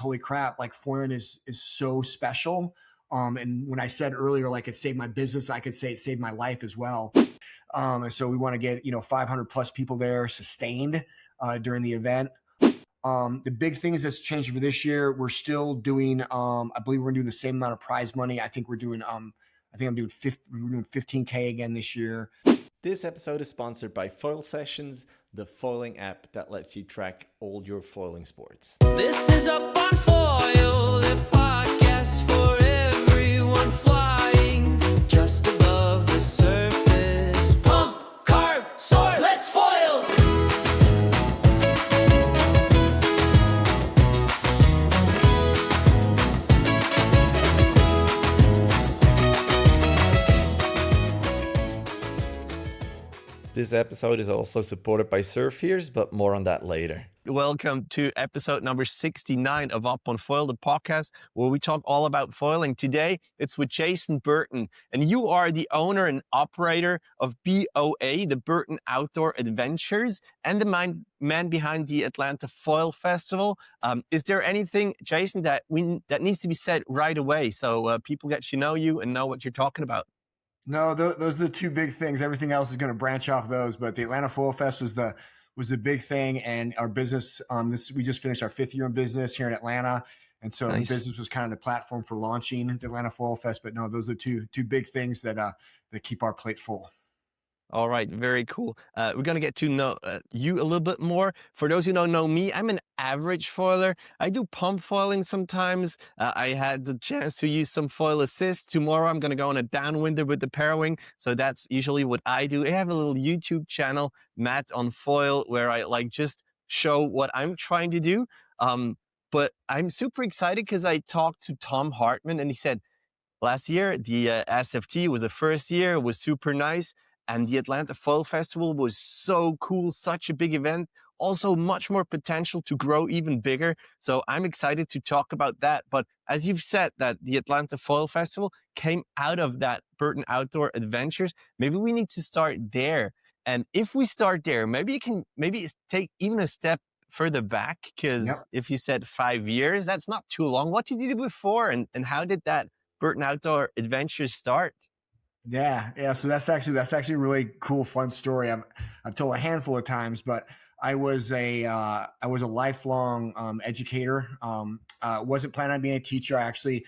holy crap, like foiling is so special. And when I said earlier, like it saved my business, I could say it saved my life as well. And so we want to get, 500 plus people there sustained during the event. The big things that's changed for this year, we're still doing, I believe we're doing the same amount of prize money. I think we're doing, we're doing 15K again this year. This episode is sponsored by Foilsessions, the foiling app that lets you track all your foiling sports. This is Up on Foil, the podcast for everyone flying just above the surface. Pump, carve, soar, let's foil! This episode is also supported by SurfEars, but more on that later. Welcome to episode number 69 of Up on Foil, the podcast where we talk all about foiling. Today, it's with Jason Burton, and you are the owner and operator of BOA, the Burton Outdoor Adventures, and the man behind the Atlanta Foil Festival. Is there anything, Jason, that needs to be said right away so people get to know you and know what you're talking about? No, those are the two big things. Everything else is going to branch off those, but the Atlanta Foil Fest was the big thing, and our business. We just finished our 5th year in business here in Atlanta, and so Nice. The business was kind of the platform for launching the Atlanta Foil Fest. But no, those are two big things that keep our plate full. All right, very cool. We're going to get to know you a little bit more. For those who don't know me, I'm an average foiler. I do pump foiling sometimes. I had the chance to use some foil assist. Tomorrow, I'm going to go on a downwinder with the Parawing. So that's usually what I do. I have a little YouTube channel, Matt on Foil, where I just show what I'm trying to do. But I'm super excited because I talked to Tom Hartman, and he said, last year, the SFT was the first year. It was super nice. And the Atlanta Foil Festival was so cool, such a big event, also much more potential to grow even bigger. So I'm excited to talk about that. But as you've said, that the Atlanta Foil Festival came out of that Burton Outdoor Adventures, maybe we need to start there. And if we start there, maybe take even a step further back, because If you said 5 years, that's not too long. What did you do before, and how did that Burton Outdoor Adventures start? Yeah. So that's actually a really cool, fun story. I've told a handful of times, but I was a lifelong educator. Wasn't planning on being a teacher. I actually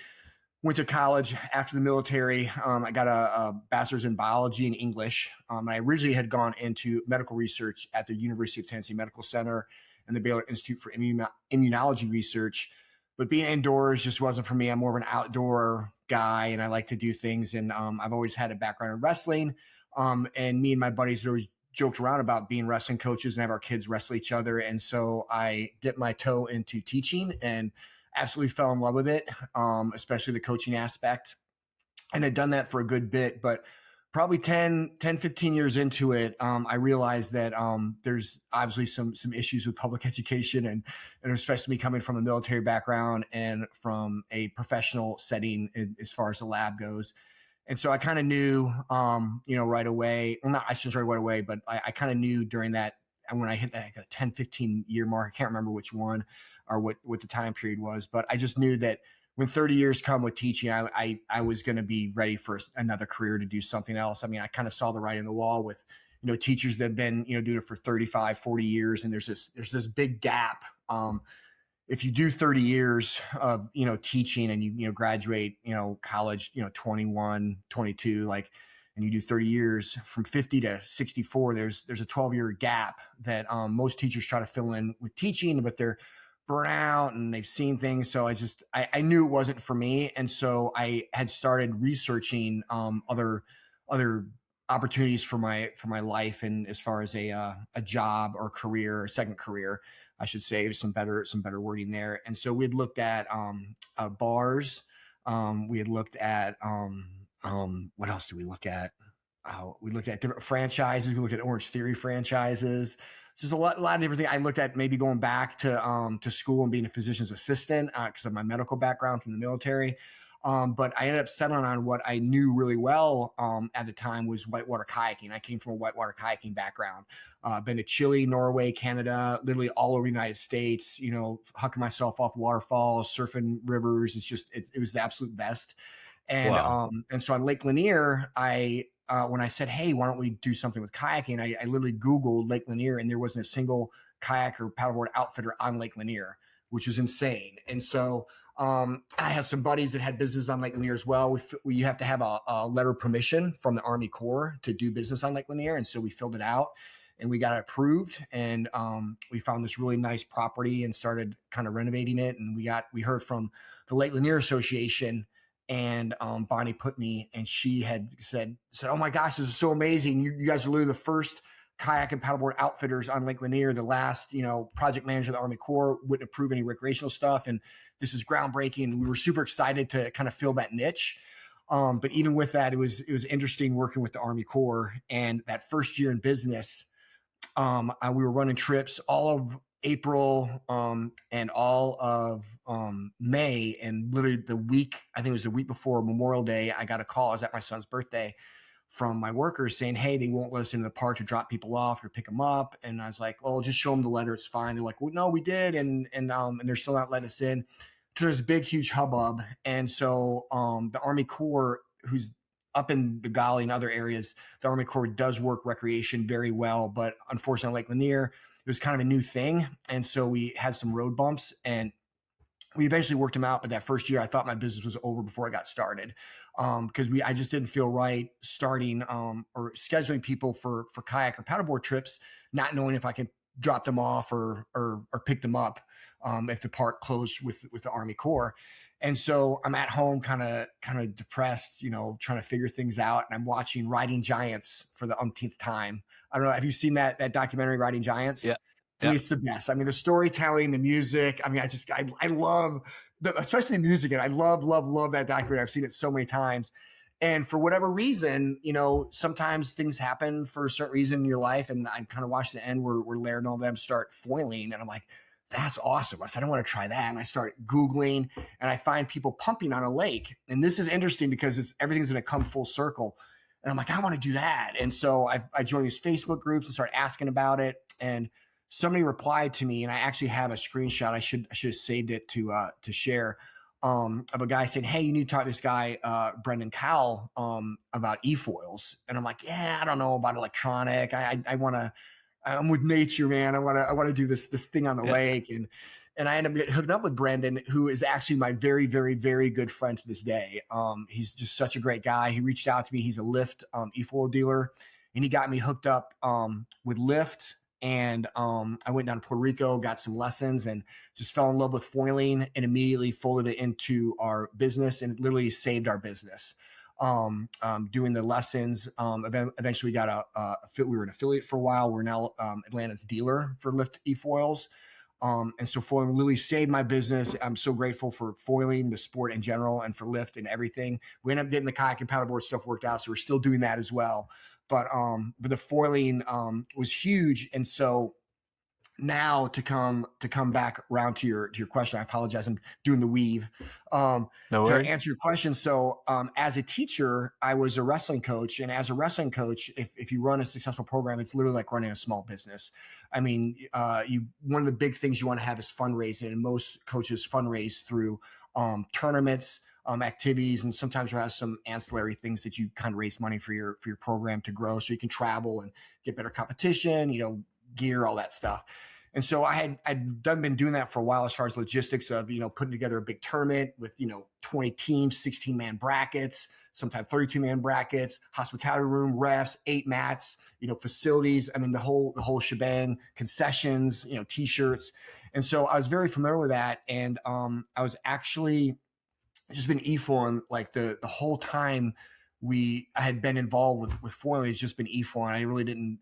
went to college after the military. I got a bachelor's in biology and English. I originally had gone into medical research at the University of Tennessee Medical Center and the Baylor Institute for Immunology Research. But being indoors just wasn't for me. I'm more of an outdoor guy, and I like to do things. And I've always had a background in wrestling. And me and my buddies had always joked around about being wrestling coaches and have our kids wrestle each other. And so I dipped my toe into teaching and absolutely fell in love with it, especially the coaching aspect. And I'd done that for a good bit, but probably 15 years into it, I realized that there's obviously some issues with public education, and especially me coming from a military background and from a professional setting as far as the lab goes. And so I kind of knew, right away, well, not I shouldn't say right away, but I kind of knew during that, and when I hit that 10, 15 year mark, I can't remember which one or what the time period was, but I just knew that when 30 years come with teaching, I was going to be ready for another career to do something else. I mean, I kind of saw the writing on the wall with, teachers that have been, doing it for 35, 40 years. And there's this big gap. If you do 30 years of, teaching and you graduate, college, 21, 22, and you do 30 years from 50 to 64, there's a 12-year gap that most teachers try to fill in with teaching, but they're burnt out and they've seen things. So I knew it wasn't for me. And so I had started researching other opportunities for my life, and as far as a job or career, or second career, I should say. There's some better wording there. And so we had looked at bars. We had looked at what else did we look at? We looked at different franchises. We looked at Orange Theory franchises. So there's a lot of different things. I looked at maybe going back to school and being a physician's assistant because of my medical background from the military. But I ended up settling on what I knew really well at the time was whitewater kayaking. I came from a whitewater kayaking background. Been to Chile, Norway, Canada, literally all over the United States, hucking myself off waterfalls, surfing rivers. It was the absolute best. And Wow. so on Lake Lanier, when I said, hey, why don't we do something with kayaking? I literally Googled Lake Lanier, and there wasn't a single kayak or paddleboard outfitter on Lake Lanier, which was insane. And so I have some buddies that had business on Lake Lanier as well. You have to have a letter of permission from the Army Corps to do business on Lake Lanier. And so we filled it out and we got it approved, and we found this really nice property and started kind of renovating it. And we heard from the Lake Lanier Association, and Bonnie Putney, and she had said, oh my gosh, this is so amazing. You guys are literally the first kayak and paddleboard outfitters on Lake Lanier. The last, project manager of the Army Corps wouldn't approve any recreational stuff. And this is groundbreaking. And we were super excited to kind of fill that niche. But even with that, it was interesting working with the Army Corps. And that first year in business, we were running trips all of April and all of May, and literally I think it was the week before Memorial Day, I got a call. I was at my son's birthday from my workers saying, hey, they won't let us into the park to drop people off or pick them up. And I was like, well, just show them the letter. It's fine. They're like, well, no, we did. And they're still not letting us in. So there's a big, huge hubbub. And so the Army Corps, who's up in the Gully and other areas, the Army Corps does work recreation very well. But unfortunately, Lake Lanier, it was kind of a new thing. And so we had some road bumps, and we eventually worked them out. But that first year, I thought my business was over before I got started, because I just didn't feel right starting or scheduling people for kayak or paddleboard trips, not knowing if I could drop them off or pick them up if the park closed with the Army Corps. And so I'm at home kind of depressed, trying to figure things out. And I'm watching Riding Giants for the umpteenth time. I don't know. Have you seen that documentary, Riding Giants? Yeah. I mean, it's the best. I mean, the storytelling, the music. I mean, I love especially the music. And I love that documentary. I've seen it so many times. And for whatever reason, sometimes things happen for a certain reason in your life. And I kind of watched the end where Laird and all them start foiling. And I'm like, that's awesome. I said, I want to try that. And I start Googling, and I find people pumping on a lake. And this is interesting because everything's going to come full circle. And I'm like, I want to do that. And so I joined these Facebook groups and started asking about it. And somebody replied to me, and I actually have a screenshot. I should have saved it to share, of a guy saying, hey, you need to talk to this guy, Brendan Cowell, about e-foils. And I'm like, yeah, I don't know about electronic. I'm with nature, man. I want to do this thing on the lake. And I ended up getting hooked up with Brandon, who is actually my very, very, very good friend to this day. He's just such a great guy. He reached out to me. He's a Lift e-foil dealer, and he got me hooked up with Lift. And I went down to Puerto Rico, got some lessons, and just fell in love with foiling, and immediately folded it into our business, and it literally saved our business. Doing the lessons. Eventually we got we were an affiliate for a while. We're now Atlanta's dealer for Lift e-foils. And so foiling literally saved my business. I'm so grateful for foiling, the sport in general, and for Lift and everything. We ended up getting the kayak and paddleboard stuff worked out, so we're still doing that as well. But the foiling was huge. And so now to come back around to your question, I apologize, I'm doing the weave. No to worries. answer your question. So as a teacher, I was a wrestling coach, and as a wrestling coach, if you run a successful program, it's literally like running a small business. I mean, one of the big things you want to have is fundraising, and most coaches fundraise through tournaments, activities, and sometimes you have some ancillary things that you kind of raise money for your program to grow, so you can travel and get better competition, gear, all that stuff. And so I'd been doing that for a while as far as logistics of, putting together a big tournament with, 20 teams, 16-man brackets, sometimes 32-man brackets, hospitality room, refs, 8 mats, facilities. I mean, the whole shebang, concessions, T-shirts. And so I was very familiar with that. And I was actually just been e-foiling like the whole time I had been involved with foiling. It's just been e-foiling.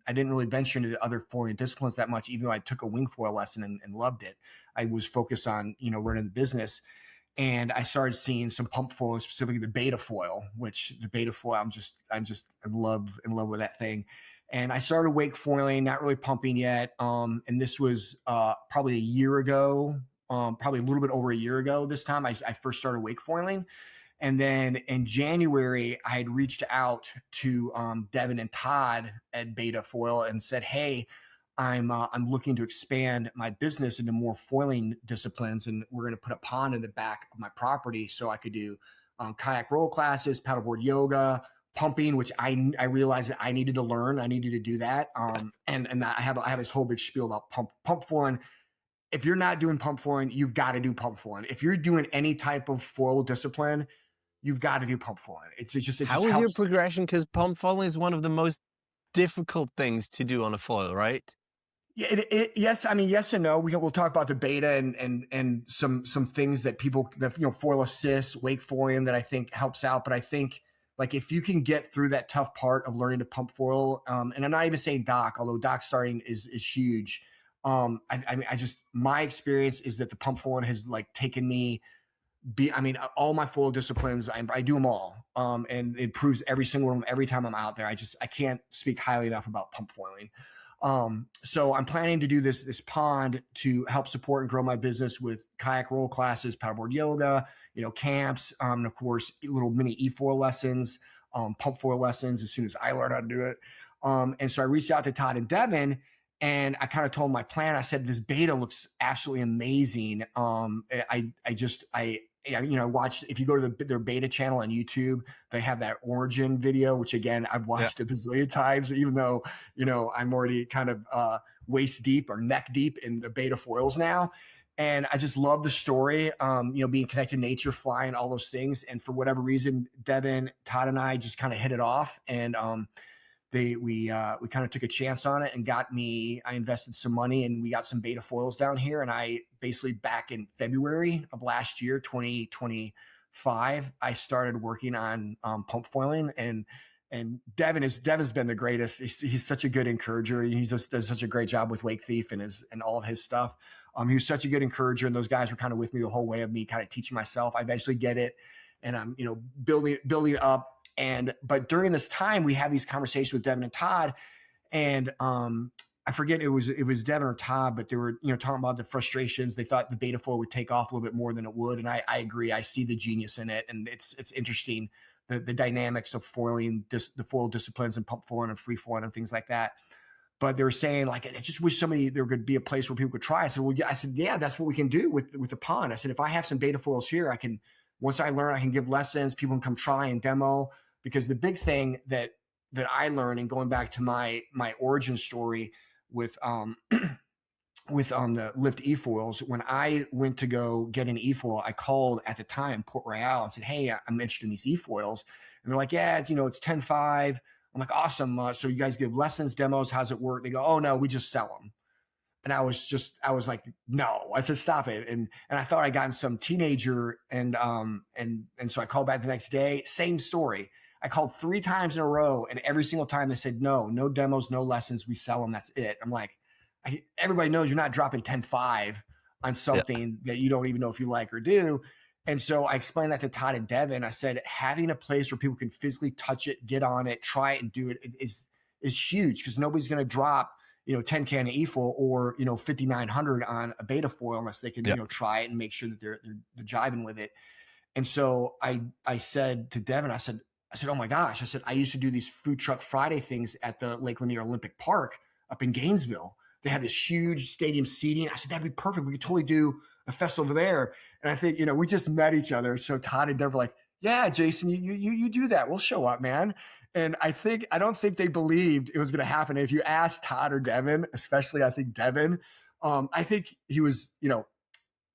I didn't really venture into the other foiling disciplines that much, even though I took a wing foil lesson and loved it. I was focused on, running the business. And I started seeing some pump foil, specifically the beta foil, which the beta foil, I'm just in love with that thing. And I started wake foiling, not really pumping yet. And this was probably a year ago, probably a little bit over a year ago this time. I first started wake foiling. And then in January, I had reached out to Devin and Todd at Beta Foil and said, "Hey, I'm looking to expand my business into more foiling disciplines, and we're going to put a pond in the back of my property so I could do kayak roll classes, paddleboard yoga, pumping, which I realized that I needed to learn. I needed to do that. And I have this whole big spiel about pump foiling. If you're not doing pump foiling, you've got to do pump foiling. If you're doing any type of foil discipline, you've got to do pump foiling. How was your progression? Because pump foiling is one of the most difficult things to do on a foil, right? Yeah, yes. I mean, yes and no. We'll talk about the beta and some things that people, foil assist, wake foiling that I think helps out. But I think like if you can get through that tough part of learning to pump foil, and I'm not even saying dock, although dock starting is huge. My experience is that the pump foiling has like taken me. All my foil disciplines, I do them all, and it proves every single one of them every time I'm out there. I can't speak highly enough about pump foiling. So I'm planning to do this pond to help support and grow my business with kayak roll classes, paddleboard yoga, camps, and of course, little mini e-foil lessons, pump foil lessons as soon as I learn how to do it. And so I reached out to Todd and Devin, and I kind of told them my plan. I said, this beta looks absolutely amazing. Watch, if you go to their beta channel on YouTube, they have that origin video, which again, I've watched a bazillion times, even though, I'm already kind of waist deep or neck deep in the beta foils now. And I just love the story, being connected to nature, flying, all those things. And for whatever reason, Devin, Todd, and I just kind of hit it off. And we kind of took a chance on it and I invested some money and we got some beta foils down here. And I basically back in February of last year, 2025, I started working on pump foiling, and Devin's been the greatest. He's such a good encourager. He just does such a great job with Wake Thief and all of his stuff. He was such a good encourager, and those guys were kind of with me the whole way of me kind of teaching myself. I eventually get it, and I'm building up. But during this time, we had these conversations with Devin and Todd, and I forget it was Devin or Todd, but they were talking about the frustrations. They thought the beta foil would take off a little bit more than it would, and I agree. I see the genius in it, and it's interesting the dynamics of foiling, the foil disciplines and pump foiling and free foiling and things like that. But they were saying like, I just wish there could be a place where people could try. I said, yeah, that's what we can do with the pond. I said, if I have some beta foils here, once I learn, I can give lessons. People can come try and demo. Because the big thing that I learned, and going back to my origin story with the lift e-foils, when I went to go get an e-foil, I called at the time Port Royale and said, "Hey, I'm interested in these e-foils," and they're like, "Yeah, it's 10.5." I'm like, "Awesome! So you guys give lessons, demos? How's it work?" They go, "Oh no, we just sell them." And I was like, "No!" I said, "Stop it!" And I thought I'd gotten some teenager, and so I called back the next day, same story. I called 3 times in a row, and every single time they said, no demos, no lessons. We sell them. That's it. I'm like, everybody knows you're not dropping 10.5 on something that you don't even know if you like or do. And so I explained that to Todd and Devin. I said, having a place where people can physically touch it, get on it, try it, and do it is huge, because nobody's going to drop 10K on an e-foil or 5,900 on a beta foil unless they can try it and make sure that they're jiving with it. And so I said to Devin, I said, oh my gosh, I said, I used to do these food truck Friday things at the Lake Lanier Olympic Park up in Gainesville. They had this huge stadium seating. I said, that'd be perfect. We could totally do a festival over there. And I think, we just met each other. So Todd and Devin were like, yeah, Jason, you do that. We'll show up, man. And I don't think they believed it was going to happen. If you ask Todd or Devin, especially I think Devin, I think he was,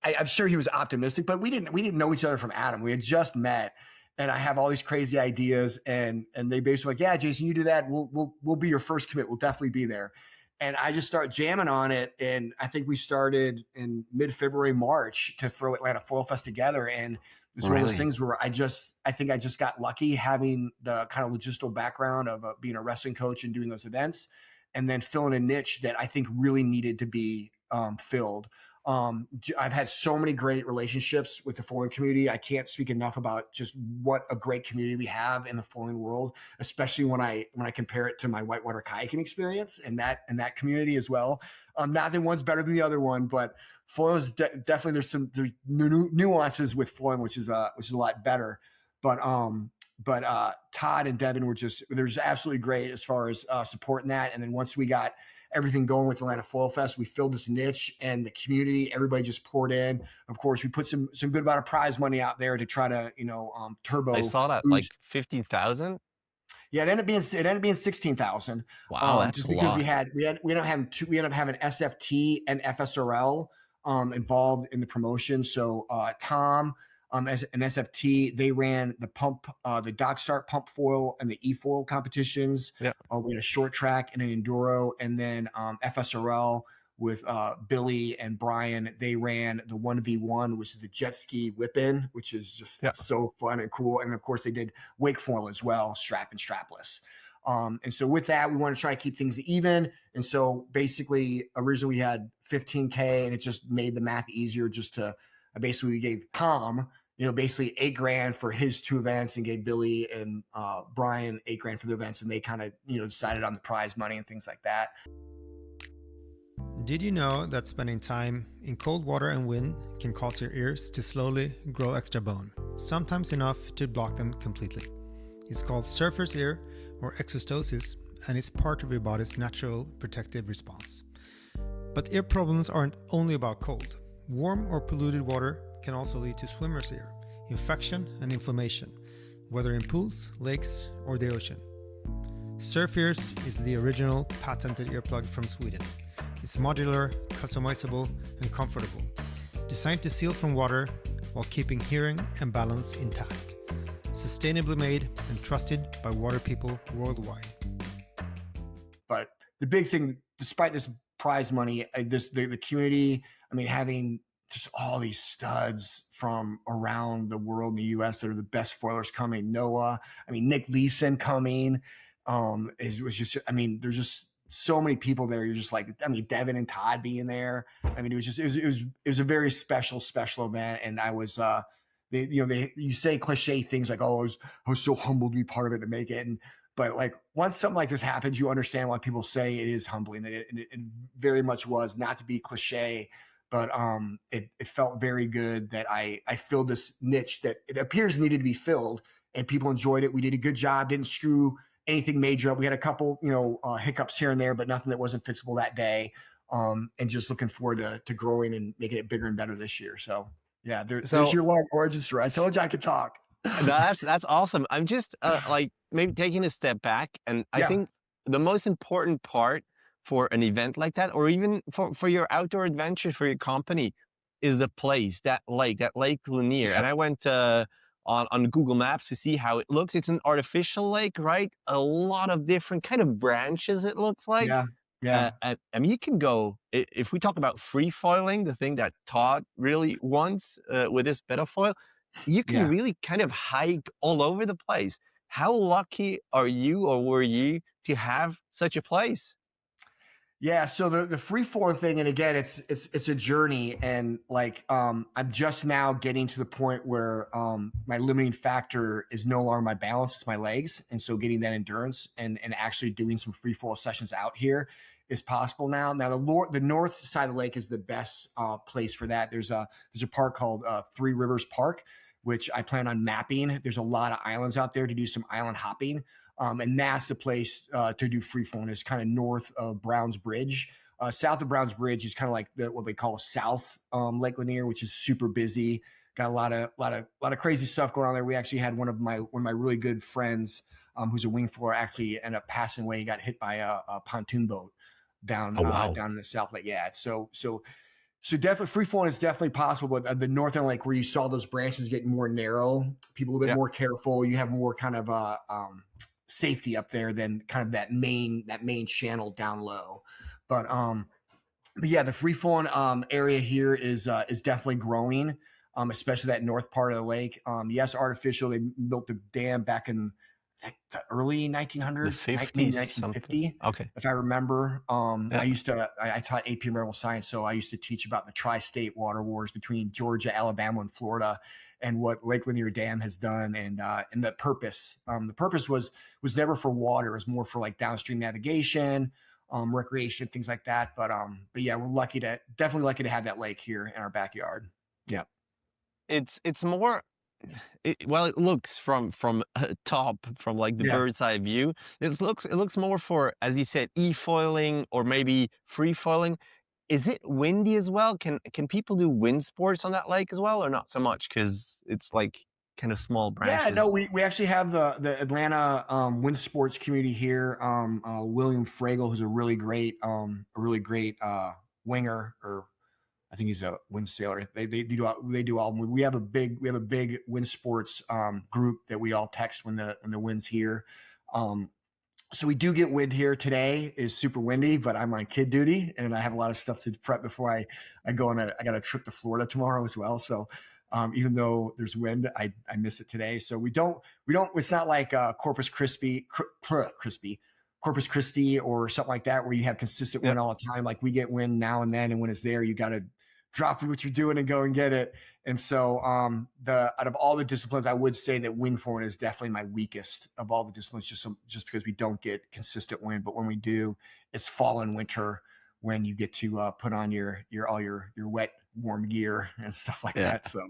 I'm sure he was optimistic, but we didn't know each other from Adam. We had just met. And I have all these crazy ideas, and they basically like, yeah, Jason, you do that. We'll be your first commit. We'll definitely be there. And I just start jamming on it. And I think we started in mid-February, March to throw Atlanta Foil Fest together. And it's one of those things where I think I just got lucky having the kind of logistical background of being a wrestling coach and doing those events, and then filling a niche that I think really needed to be filled. I've had so many great relationships with the foiling community. I can't speak enough about just what a great community we have in the foiling world, especially when I compare it to my whitewater kayaking experience and that community as well. Not that one's better than the other one, but foil is definitely there's nuances with foiling, which is a lot better. Todd and Devin were they're just absolutely great as far as supporting that. And then once we got everything going with Atlanta Foil Fest, we filled this niche, and the community, everybody just poured in. Of course, we put some good amount of prize money out there to try to turbo. I saw that, like 15,000. Yeah, it ended up being 16,000. Wow, that's just a because lot. we ended up having SFT and FSRL involved in the promotion. So Tom as an SFT, they ran the pump, the dock start pump foil and the e-foil competitions. Yeah. We had a short track and an enduro, and then FSRL with Billy and Brian. They ran the 1v1, which is the jet ski whip-in, which is just so fun and cool. And of course, they did wake foil as well, strap and strapless. And so with that, we want to try to keep things even. And so basically, originally we had 15K, and it just made the math easier. Just to basically, we gave Tom, basically $8,000 for his 2 events, and gave Billy and Brian $8,000 for their events, and they kind of decided on the prize money and things like that. Did you know that spending time in cold water and wind can cause your ears to slowly grow extra bone, sometimes enough to block them completely? It's called surfer's ear or exostosis, and it's part of your body's natural protective response. But ear problems aren't only about cold. Warm or polluted water can also lead to swimmer's ear, infection and inflammation, whether in pools, lakes, or the ocean. SurfEars is the original patented earplug from Sweden. It's modular, customizable, and comfortable, designed to seal from water while keeping hearing and balance intact. Sustainably made and trusted by water people worldwide. But the big thing, despite this prize money, the community, having just all these studs from around the world in the U.S. that are the best foilers coming. Noah, Nick Leeson coming. Was just, there's just so many people there. You're just like, Devin and Todd being there. It was a very special event. And I was, you say cliche things like, oh, I was so humbled to be part of it, to make it. But like, once something like this happens, you understand why people say it is humbling. It very much was, not to be cliche, but it felt very good that I filled this niche that it appears needed to be filled, and people enjoyed it. We did a good job, didn't screw anything major up. We had a couple, hiccups here and there, but nothing that wasn't fixable that day. And just looking forward to growing and making it bigger and better this year. So yeah, there's your long origin story. I told you I could talk. That's awesome. I'm just like maybe taking a step back, and I think the most important part for an event like that, or even for your outdoor adventure for your company, is the place, that Lake Lanier. And I went on Google Maps to see how it looks. It's an artificial lake, right? A lot of different kind of branches, it looks like. Yeah. You can go, if we talk about free foiling, the thing that Todd really wants with this betta foil, you can really kind of hike all over the place. How lucky are you, or were you, to have such a place? Yeah, so the free form thing, and again, it's a journey, and like I'm just now getting to the point where my limiting factor is no longer my balance, it's my legs, and so getting that endurance and actually doing some free fall sessions out here is possible now. Now the north side of the lake is the best place for that. There's a park called Three Rivers Park, which I plan on mapping. There's a lot of islands out there to do some island hopping. And that's the place to do free form. Is kind of north of Browns Bridge. South of Browns Bridge is kind of like what they call South Lake Lanier, which is super busy. Got a lot of crazy stuff going on there. We actually had one of my really good friends, who's a wing floor, actually ended up passing away. He got hit by a pontoon boat down down in the South Lake. Yeah, so definitely free falling is definitely possible, but the northern lake, where you saw those branches getting more narrow, people a little bit more careful. You have more kind of safety up there than kind of that main channel down low. But yeah, the free falling area here is definitely growing, especially that north part of the lake. Yes, artificial. They built the dam back in the early 1900s, 1950. Okay, if I remember. I taught AP Environmental Science, so I used to teach about the tri-state water wars between Georgia, Alabama, and Florida, and what Lake Lanier Dam has done, and the purpose. The purpose was never for water; it was more for like downstream navigation, recreation, things like that. But yeah, we're definitely lucky to have that lake here in our backyard. Yeah, it's more Well, it looks from top, from like the Yeah. bird's eye view. It looks more for, as you said, e-foiling or maybe free foiling. Is it windy as well? Can people do wind sports on that lake as well, or not so much because it's like kind of small Yeah, no, branches? we actually have the Atlanta wind sports community here. William Fragel, who's a really great winger, or I think he's a wind sailor. They do all. We have a big wind sports group that we all text when the wind's here. Um, so we do get wind here. Today is super windy, but I'm on kid duty and I have a lot of stuff to prep before I go on I got a trip to Florida tomorrow as well. So even though there's wind, I miss it today. So it's not like Corpus Christi or something like that where you have consistent wind all the time. Like we get wind now and then, and when it's there, you got to drop what you're doing and go and get it. And so out of all the disciplines, I would say that wing foiling is definitely my weakest of all the disciplines, just because we don't get consistent wind. But when we do, it's fall and winter when you get to put on your wet warm gear and stuff like Yeah. that. So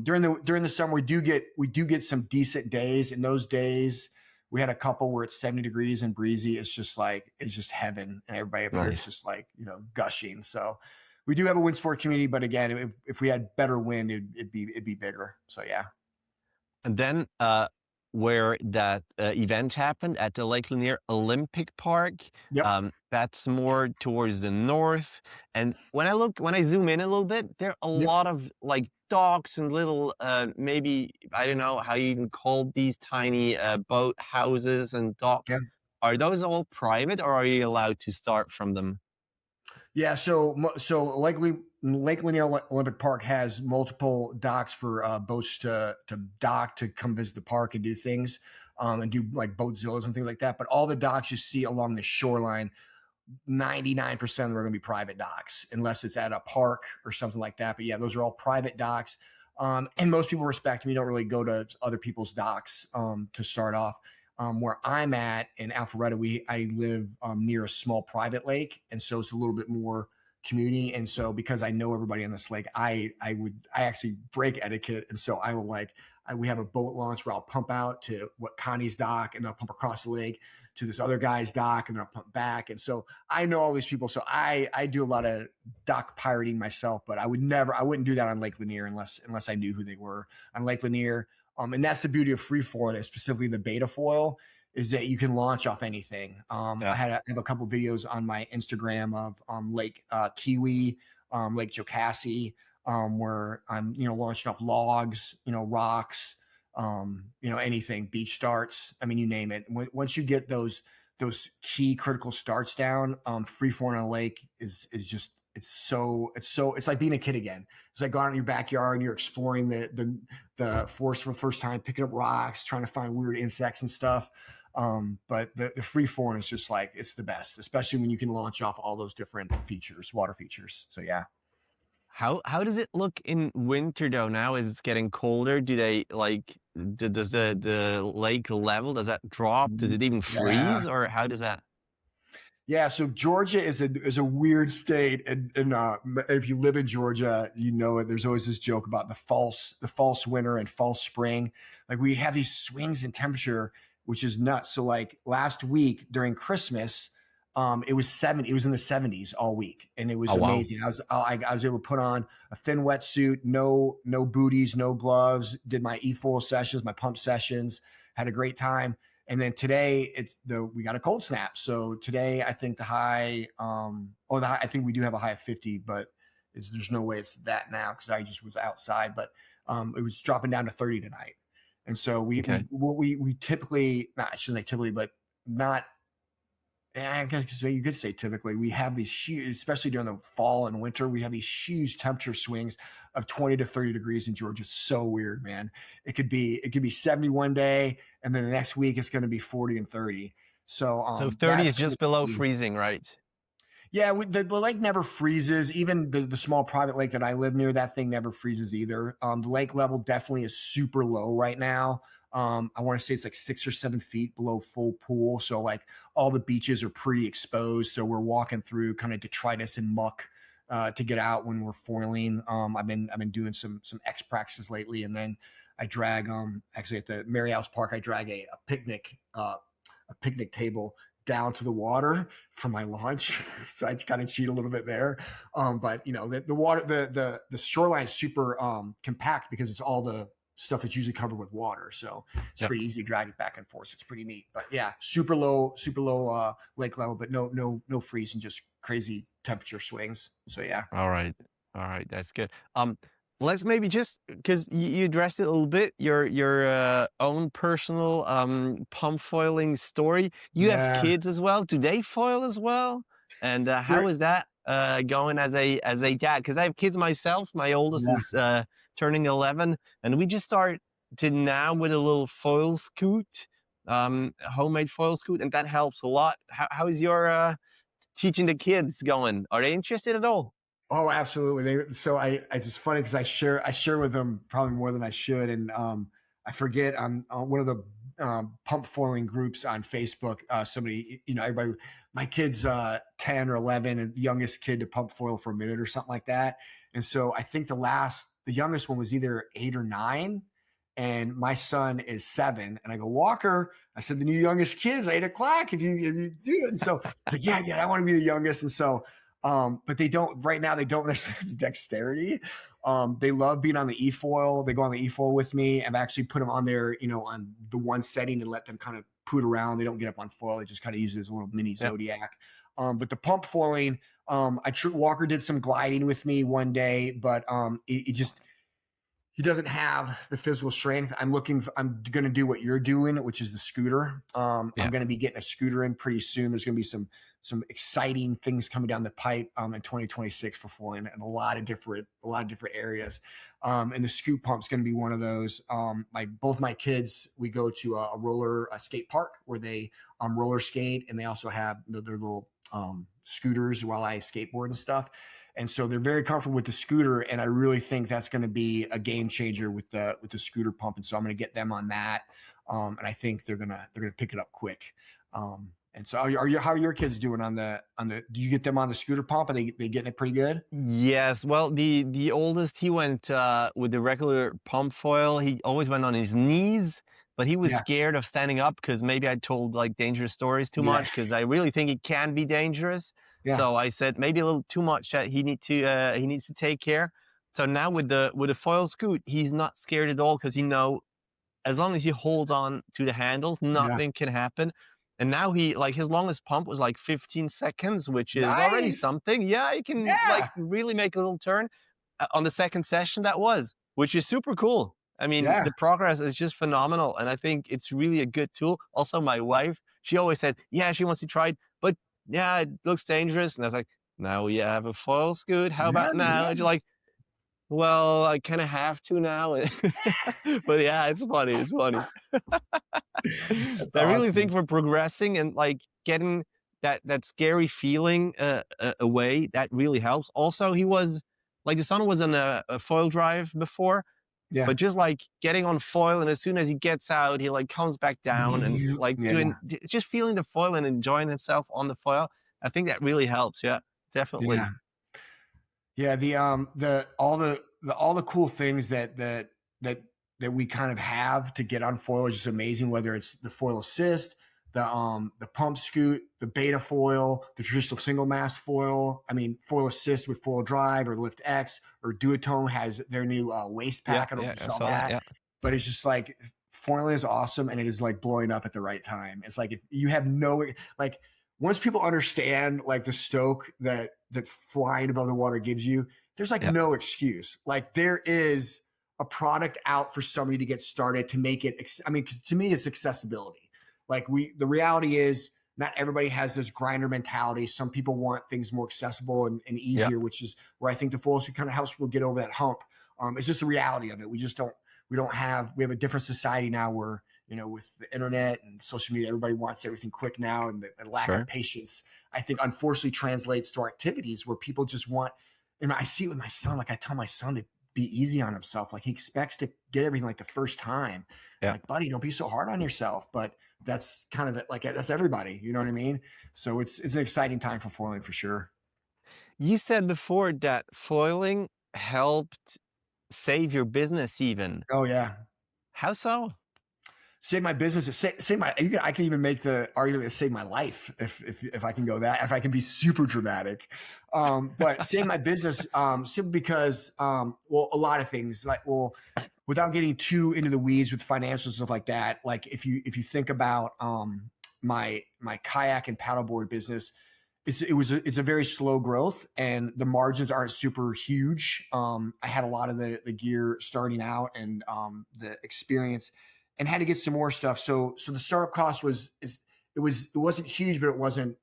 during the summer, we do get some decent days. In those days, we had a couple where it's 70 degrees and breezy. It's just heaven, and everybody up here is just like, gushing. So we do have a wind sport community, but again, if we had better wind, it'd be bigger. So yeah. And then where that event happened at the Lake Lanier Olympic Park, Yep. that's more towards the north. And when I zoom in a little bit, there are a Yep. lot of like docks and little, maybe, I don't know how you even call these tiny boat houses and docks. Yeah. Are those all private, or are you allowed to start from them? Yeah, so Lake Lanier Olympic Park has multiple docks for boats to dock to come visit the park and do things, and do like boatzillas and things like that. But all the docks you see along the shoreline, 99% of them are going to be private docks, unless it's at a park or something like that. But yeah, those are all private docks, and most people respect them. You don't really go to other people's docks to start off. Where I'm at in Alpharetta, I live near a small private lake, and so it's a little bit more community. And so because I know everybody on this lake, I actually break etiquette, and so we have a boat launch where I'll pump out to what Connie's dock, and I'll pump across the lake to this other guy's dock, and then I'll pump back. And so I know all these people, so I do a lot of dock pirating myself, but I wouldn't do that on Lake Lanier unless I knew who they were. On Lake Lanier, and that's the beauty of free foil, specifically the beta foil, is that you can launch off anything. I have a couple of videos on my Instagram of Lake Kiwi, Lake Jocassee, where I'm launching off logs, rocks, anything, beach starts. I mean, you name it. Once you get those key critical starts down, free foiling on a lake is just it's like being a kid again. It's like going out in your backyard and you're exploring the forest for the first time, picking up rocks, trying to find weird insects and stuff. But the free foiling is just like, it's the best, especially when you can launch off all those different water features. So yeah. How does it look in winter though? Now as it's getting colder, do they does the lake level, does that drop? Does it even freeze, Yeah. or how does that? Yeah, so Georgia is a weird state, and if you live in Georgia, there's always this joke about the false winter and false spring. Like we have these swings in temperature, which is nuts. So like last week during Christmas, it was in the 70s all week, and it was amazing. Wow. I was able to put on a thin wetsuit, no booties, no gloves, did my e-foil sessions, my pump sessions, had a great time. And then today we got a cold snap. So today I think the high, I think we do have a high of 50, but there's no way it's that now because I just was outside. But it was dropping down to 30 tonight. And so we typically, not I shouldn't say typically, but not. I guess you could say typically we have these huge, especially during the fall and winter, we have these huge temperature swings of 20 to 30 degrees in Georgia. It's so weird, man. It could be 70 one day, and then the next week it's going to be 40 and 30. So 30 is just below freezing, right? Yeah, the lake never freezes. Even the small private lake that I live near, that thing never freezes either. The lake level definitely is super low right now. I want to say it's like 6 or 7 feet below full pool. So like all the beaches are pretty exposed. So we're walking through kind of detritus and muck to get out when we're foiling. I've been doing some X practices lately, and then I drag actually at the Mary Alice Park, I drag a picnic table down to the water for my launch. So I kind of cheat a little bit there. But you know, the water, the shoreline is super compact because it's all the stuff that's usually covered with water. So it's pretty easy to drag it back and forth. So it's pretty neat. But yeah, super low lake level, but no freezing, just crazy temperature swings. So yeah. All right. That's good. Let's maybe just, because you addressed it a little bit, your own personal pump foiling story. You have kids as well. Do they foil as well? And how is that going as a dad? Because I have kids myself. My oldest is turning 11, and we just started now with a little foil scoot, homemade foil scoot, and that helps a lot. How is your teaching the kids going? Are they interested at all? Oh, absolutely. So I just funny because I share with them probably more than I should. And I forget on one of the pump foiling groups on Facebook, somebody, you know, everybody, my kid's 10 or 11 and the youngest kid to pump foil for a minute or something like that. And so I think the youngest one was either 8 or 9. And my son is 7. And I go, Walker, I said, the new youngest kid's 8 o'clock if you do it. And so he's like, yeah, I want to be the youngest. And so but they don't right now. They don't necessarily have the dexterity. They love being on the e-foil. They go on the e-foil with me. I've actually put them on there, you know, on the one setting and let them kind of poot around. They don't get up on foil. They just kind of use it as a little mini Zodiac. But the pump foiling, Walker did some gliding with me one day, but he doesn't have the physical strength. I'm going to do what you're doing, which is the scooter. I'm going to be getting a scooter in pretty soon. There's going to be some exciting things coming down the pipe in 2026 for foiling in a lot of different areas. And the scoot pump is going to be one of those. Both my kids, we go to a skate park where they roller skate, and they also have their little scooters while I skateboard and stuff. And so they're very comfortable with the scooter, and I really think that's going to be a game changer with the scooter pump. And so I'm going to get them on that, and I think they're gonna pick it up quick. And so how are your kids doing on the? Do you get them on the scooter pump? Are they getting it pretty good? Yes. Well, the oldest, he went with the regular pump foil. He always went on his knees, but he was scared of standing up because maybe I told like dangerous stories too much, because I really think it can be dangerous. Yeah. So I said maybe a little too much that he needs to take care. So now with the foil scoot, he's not scared at all, because as long as he holds on to the handles, nothing can happen. And now his longest pump was like 15 seconds, which is already something. Yeah, he can like really make a little turn on the second session, which is super cool. I mean, the progress is just phenomenal. And I think it's really a good tool. Also, my wife, she always said, she wants to try it, but it looks dangerous. And I was like, now we have a foil scoot. How about now? And you're like, well, I kind of have to now. But yeah, it's funny. It's funny. I really think for progressing and like getting that scary feeling away, that really helps. Also, he was like, the son was on a foil drive before. Yeah. But just like getting on foil, and as soon as he gets out, he like comes back down and like just feeling the foil and enjoying himself on the foil. I think that really helps. Yeah, definitely. Yeah. All the cool things that we kind of have to get on foil is just amazing. Whether it's the foil assist, the pump scoot, the beta foil, the traditional single mast foil. I mean, foil assist with foil drive or Lift X, or Duotone has their new waist pack. I don't know if you saw that. But it's just like, foiling is awesome, and it is like blowing up at the right time. It's like, if you have once people understand like the stoke that flying above the water gives you, there's like no excuse. Like, there is a product out for somebody to get started to make it. Cause to me, it's accessibility. Like, the reality is not everybody has this grinder mentality. Some people want things more accessible and easier, which is where I think the foil suit kind of helps people get over that hump. It's just the reality of it. We have a different society now where, with the internet and social media, everybody wants everything quick now, and the lack of patience, I think, unfortunately translates to our activities where people just want, and I see it with my son. Like, I tell my son to be easy on himself. Like, he expects to get everything like the first time. Like, buddy, don't be so hard on yourself. But that's kind of like, that's everybody, you know what I mean? So it's an exciting time for foiling for sure. You said before that foiling helped save your business even. Oh yeah. How so? Save my business. Save my. I can even make the argument that save my life if I can go that. If I can be super dramatic, but save my business simply because well, a lot of things without getting too into the weeds with financials and stuff like that. Like if you think about my kayak and paddleboard business, it's a very slow growth and the margins aren't super huge. I had a lot of the gear starting out and the experience, and had to get some more stuff. So the startup cost it wasn't huge, but it wasn't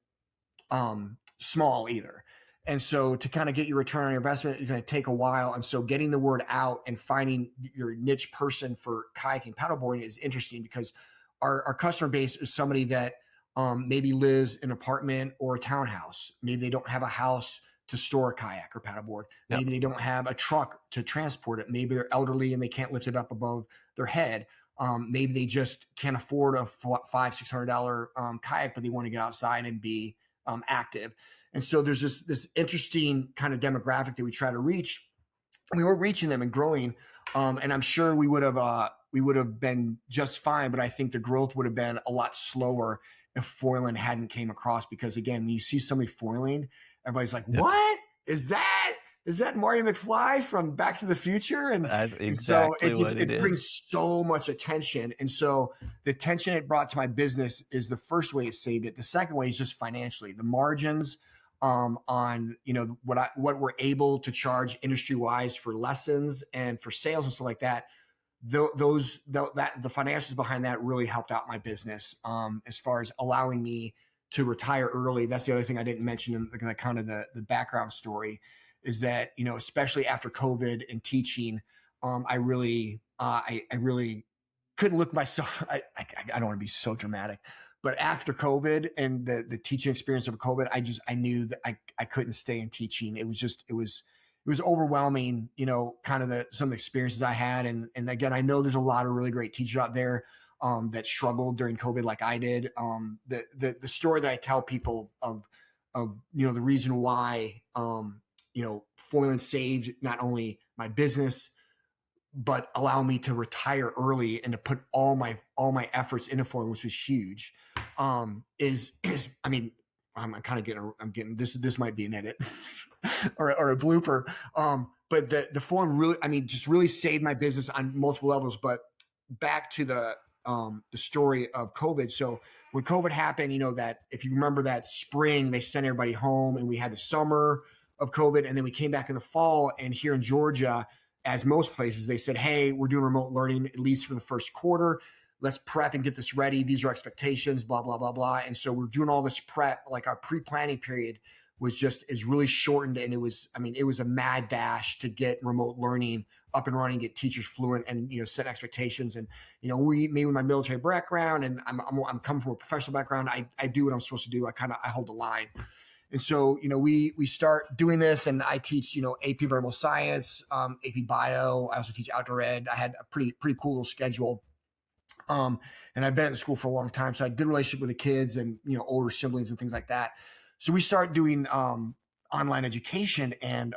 small either. And so to kind of get your return on your investment is going to take a while. And so getting the word out and finding your niche person for kayaking, paddleboarding is interesting because our customer base is somebody that maybe lives in an apartment or a townhouse. Maybe they don't have a house to store a kayak or paddleboard. Yep. Maybe they don't have a truck to transport it. Maybe they're elderly and they can't lift it up above their head. Maybe they just can't afford a $500-$600 kayak, but they want to get outside and be active. And so there's this interesting kind of demographic that we try to reach. We were reaching them and growing, and I'm sure we would have been just fine. But I think the growth would have been a lot slower if foiling hadn't came across. Because again, when you see somebody foiling, everybody's like, Yep. "What is that? Is that Marty McFly from Back to the Future?" And That's so exactly what it is. brings so much attention. And so the attention it brought to my business is the first way it saved it. The second way is just financially. The margins on what we're able to charge industry wise for lessons and for sales and stuff like that. The financials behind that really helped out my business as far as allowing me to retire early. That's the other thing I didn't mention in the kind of the background story. Is that, especially after COVID and teaching, I really couldn't look myself. I don't want to be so dramatic, but after COVID and the teaching experience of COVID, I knew that I couldn't stay in teaching. It was overwhelming, kind of some of the experiences I had. And again, I know there's a lot of really great teachers out there that struggled during COVID like I did. The story that I tell people of the reason why, foiling saved not only my business, but allow me to retire early and to put all my efforts into foiling, which was huge. I'm kind of getting this might be an edit or a blooper. But the foiling really, just really saved my business on multiple levels. But back to the story of COVID. So when COVID happened, that if you remember that spring, they sent everybody home and we had the summer of COVID. And then we came back in the fall, and here in Georgia, as most places, they said, "Hey, we're doing remote learning, at least for the first quarter. Let's prep and get this ready. These are expectations, blah, blah, blah, blah." And so we're doing all this prep, like our pre-planning period is really shortened. And it was a mad dash to get remote learning up and running, get teachers fluent and, set expectations. And, me with my military background, and I'm coming from a professional background, I do what I'm supposed to do. I hold the line. And so, we start doing this, and I teach, AP Environmental Science, AP Bio. I also teach Outdoor Ed. I had a pretty cool little schedule. And I've been at the school for a long time. So I had a good relationship with the kids and, older siblings and things like that. So we start doing online education, and,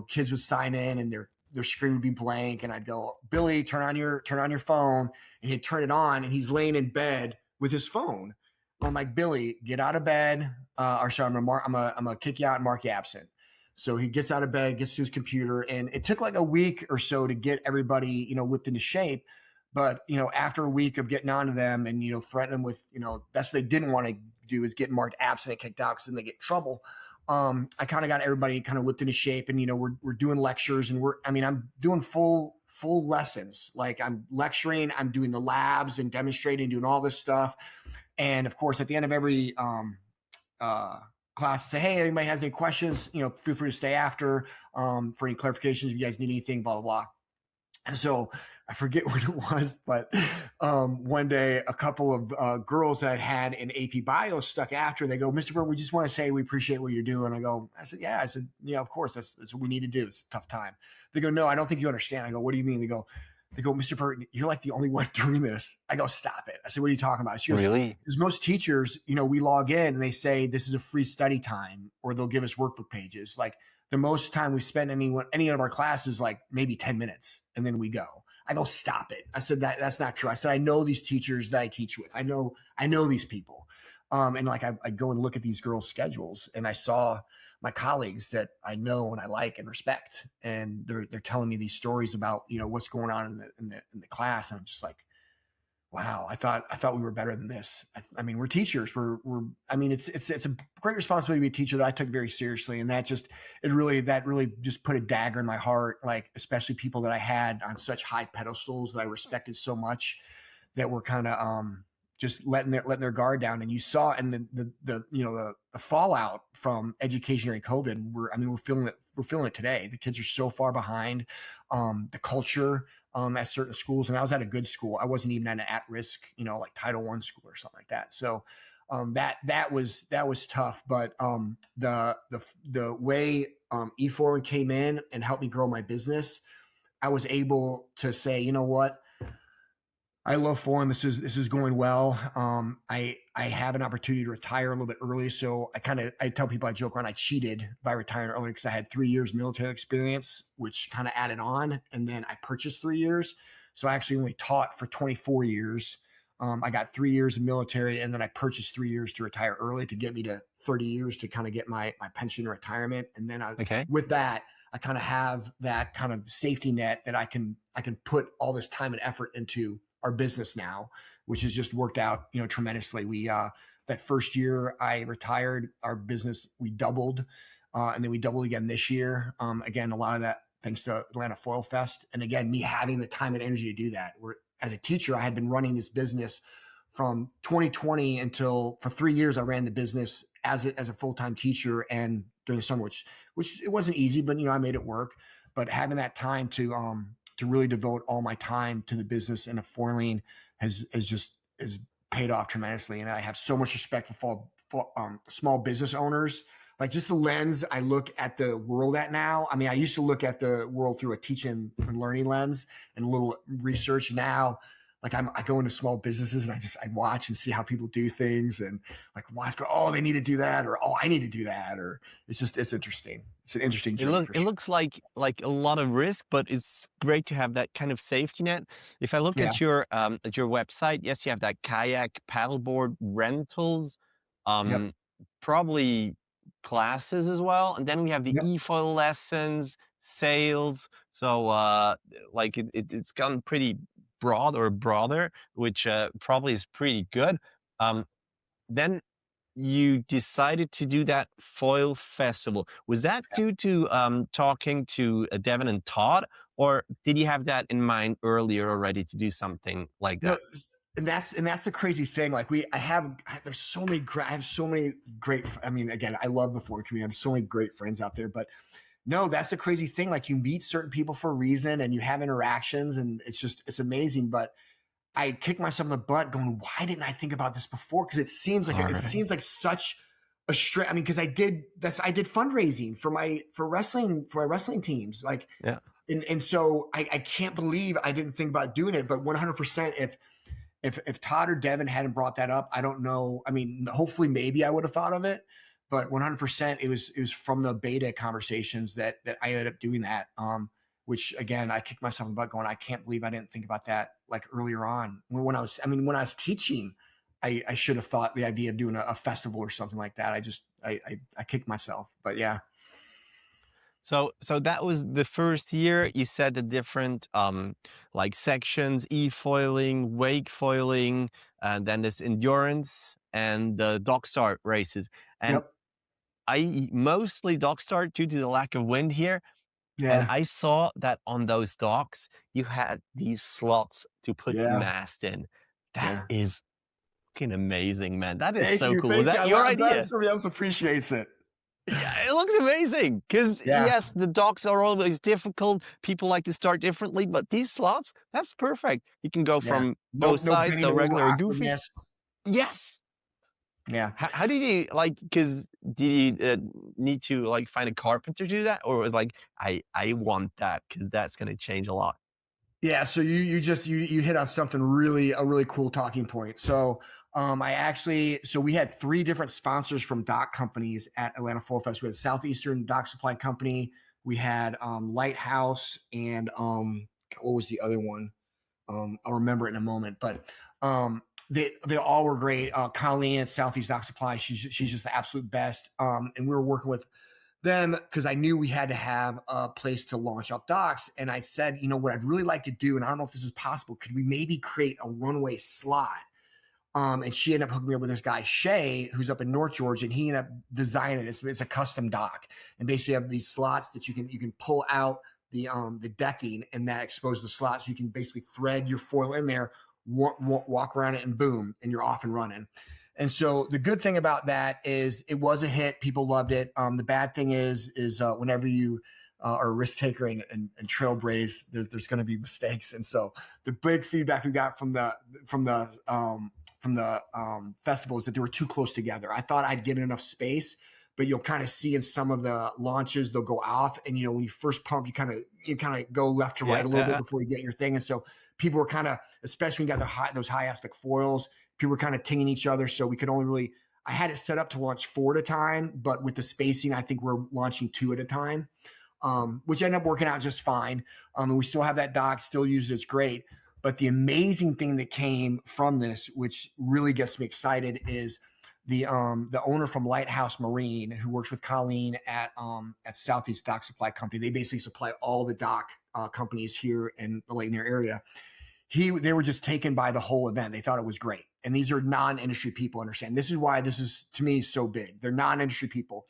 kids would sign in and their screen would be blank. And I'd go, "Billy, turn on your phone." And he'd turn it on, and he's laying in bed with his phone. I'm like, "Billy, get out of bed. I'm gonna kick you out and mark you absent." So he gets out of bed, gets to his computer, and it took like a week or so to get everybody, whipped into shape. But, after a week of getting onto them and, threatening them with, that's what they didn't want to do, is get marked absent and kicked out because then they get in trouble. I kind of got everybody kind of whipped into shape, and, we're doing lectures, and I'm doing full lessons. Like I'm lecturing, I'm doing the labs and demonstrating, doing all this stuff. And of course, at the end of every class, say, "Hey, anybody has any questions, feel free to stay after for any clarifications if you guys need anything, blah, blah, blah." And so I forget what it was, but one day a couple of girls that had an AP Bio stuck after, and they go, "Mr. Burton, we just want to say we appreciate what you're doing." I said, "Yeah." I said, "Yeah, of course. That's what we need to do. It's a tough time." They go, "No, I don't think you understand." I go, "What do you mean?" They go, "Mr. Burton, you're like the only one doing this." I go, "Stop it." I said, "What are you talking about?" She goes, Really? "Because most teachers, we log in and they say this is a free study time, or they'll give us workbook pages. Like the most time we spend any of our classes, like maybe 10 minutes, and then we go." I go, stop it. I said, that's not true. I said, I know these teachers that I teach with. I know these people. And like, I go and look at these girls' schedules, and I saw my colleagues that I know and I like and respect. And they're telling me these stories about, what's going on in the class. And I'm just like, wow, I thought we were better than this. I mean, we're teachers. It's a great responsibility to be a teacher that I took very seriously. And that really just put a dagger in my heart, like, especially people that I had on such high pedestals that I respected so much, that were kind of, just letting their guard down. And you saw, and the fallout from education during COVID, we're feeling it today. The kids are so far behind. The culture, at certain schools, and I was at a good school. I wasn't even at an at-risk, like Title I school or something like that. So that was tough. But the way eFoiling came in and helped me grow my business, I was able to say, you know what, I love foiling. This is going well. I have an opportunity to retire a little bit early. So I tell people, I joke around, I cheated by retiring early because I had 3 years military experience, which kind of added on. And then I purchased 3 years. So I actually only taught for 24 years. I got 3 years of military, and then I purchased 3 years to retire early to get me to 30 years to kind of get my pension and retirement. And then with that, I kind of have that kind of safety net that I can put all this time and effort into our business now, which has just worked out, tremendously. We, that first year I retired, our business, we doubled, and then we doubled again this year. Again, a lot of that thanks to Atlanta Foil Fest. And again, me having the time and energy to do that. As a teacher, I had been running this business from 2020 until, for 3 years, I ran the business as a full-time teacher and during the summer, which it wasn't easy, but, I made it work. But having that time to really devote all my time to the business and the foiling has paid off tremendously. And I have so much respect for small business owners. Like, just the lens I look at the world at now. I mean, I used to look at the world through a teaching and learning lens and a little research. Now, like, I go into small businesses and I watch and see how people do things, and like, oh, they need to do that, or oh, I need to do that, or it's interesting. It's an interesting journey. It looks like a lot of risk, but it's great to have that kind of safety net. If I look at your website, yes, you have that kayak, paddleboard rentals, Yep. probably classes as well, and then we have the Yep. e-foil lessons, sales. So it's gotten pretty broad or broader, which probably is pretty good. Then you decided to do that foil festival. Was that due to talking to Devin and Todd, or did you have that in mind earlier already to do something like that? No, and that's the crazy thing. Like, I have so many great, I mean, again, I love the foil community. I have so many great friends out there, but no, that's the crazy thing. Like, you meet certain people for a reason and you have interactions, and it's amazing. But I kick myself in the butt going, why didn't I think about this before? Because it seems like such a straight. I mean, because I did fundraising for my wrestling teams. Like, Yeah. And so I can't believe I didn't think about doing it. But 100%, if Todd or Devin hadn't brought that up, I don't know. I mean, hopefully maybe I would have thought of it, but 100% it was from the beta conversations that I ended up doing that. Which, again, I kicked myself in the butt going, I can't believe I didn't think about that like earlier on. When I was teaching, I should have thought the idea of doing a festival or something like that. I kicked myself, but yeah. So that was the first year. You said the different like sections: e-foiling, wake foiling, and then this endurance and the dock start races. And Yep. I mostly dock start due to the lack of wind here. And Yeah. I saw that on those docks, you had these slots to put Yeah. mast in. That Yeah. is fucking amazing, man. That is Thank so you. cool. Was that your I'm glad idea? somebody else appreciates it. Yeah, it looks amazing. Because Yeah. yes, the docks are always difficult. People like to start differently, but these slots, that's perfect. You can go from both sides, penny so to regular or rock, goofy. yes. Yes. Yeah. How did you because did you need to like find a carpenter to do that? Or it was like, I want that because that's going to change a lot. Yeah, so you hit on something a really cool talking point. So we had 3 different sponsors from dock companies at Atlanta Foil Fest. We had Southeastern Dock Supply Company, we had Lighthouse, and what was the other one? I'll remember it in a moment, but they all were great. Colleen at Southeast Dock Supply, she's just the absolute best. And we were working with them because I knew we had to have a place to launch off docks. And I said, what I'd really like to do, and I don't know if this is possible, could we maybe create a runway slot? And she ended up hooking me up with this guy, Shay, who's up in North Georgia, and he ended up designing it. It's a custom dock. And basically you have these slots that you can pull out the decking, and that exposes the slots. So you can basically thread your foil in there, walk around it, and boom, and you're off and running. And so the good thing about that is it was a hit. People loved it. The bad thing is whenever you are a risk taker and trailblaze, there's going to be mistakes. And so the big feedback we got from the festival is that they were too close together. I thought I'd given enough space, but you'll kind of see in some of the launches, they'll go off. And, when you first pump, you kind of go left to right a little bit before you get your thing. And so people were kind of, especially when you got those high aspect foils, people were kind of tinging each other. So we could only I had it set up to launch 4 at a time, but with the spacing, I think we're launching 2 at a time, which ended up working out just fine. And we still have that dock, still use it. It's great. But the amazing thing that came from this, which really gets me excited, is the owner from Lighthouse Marine, who works with Colleen at Southeast Dock Supply Company. They basically supply all the dock companies here in the Lanier area. They were just taken by the whole event. They thought it was great. And these are non-industry people, understand. This is why this is, to me, so big. They're non-industry people.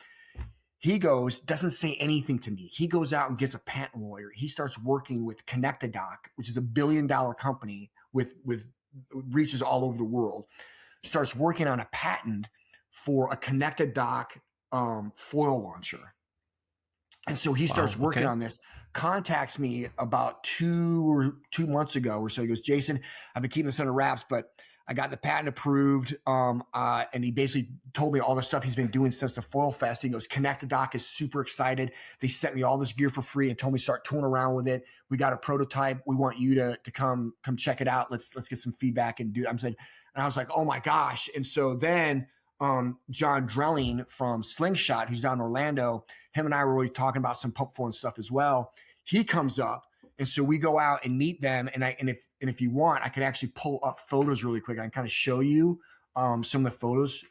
He doesn't say anything to me. He goes out and gets a patent lawyer. He starts working with Connect-A-Dock, which is $1 billion company with reaches all over the world. Starts working on a patent for a Connect-A-Dock foil launcher. And so he starts working on this, contacts me about 2 months ago or so. He goes, Jason, I've been keeping this under wraps, but I got the patent approved. And he basically told me all the stuff he's been doing since the Foil Fest. He goes, Connect-A-Dock is super excited. They sent me all this gear for free and told me to start tooling around with it. We got a prototype. We want you to come check it out. Let's get some feedback and do. And I was like, oh my gosh. And so then John Drelling from Slingshot, who's down in Orlando, him and I were really talking about some pump foil and stuff as well. He comes up, and so we go out and meet them. And if you want, I could actually pull up photos really quick. I can kind of show you some of the photos.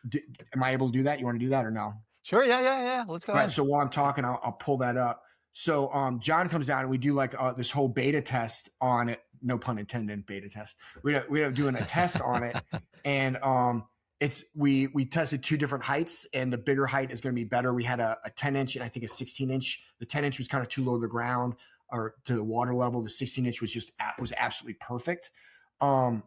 Am I able to do that? You want to do that or no? Sure. Yeah. Let's go. All ahead. right. So while I'm talking, I'll pull that up. So John comes down and we do like this whole beta test on it. No pun intended. Beta test. We end up doing a test on it, and we tested 2 different heights, and the bigger height is going to be better. We had a 10-inch and I think a 16-inch. The 10-inch was kind of too low to the ground or to the water level. The 16-inch was absolutely perfect. And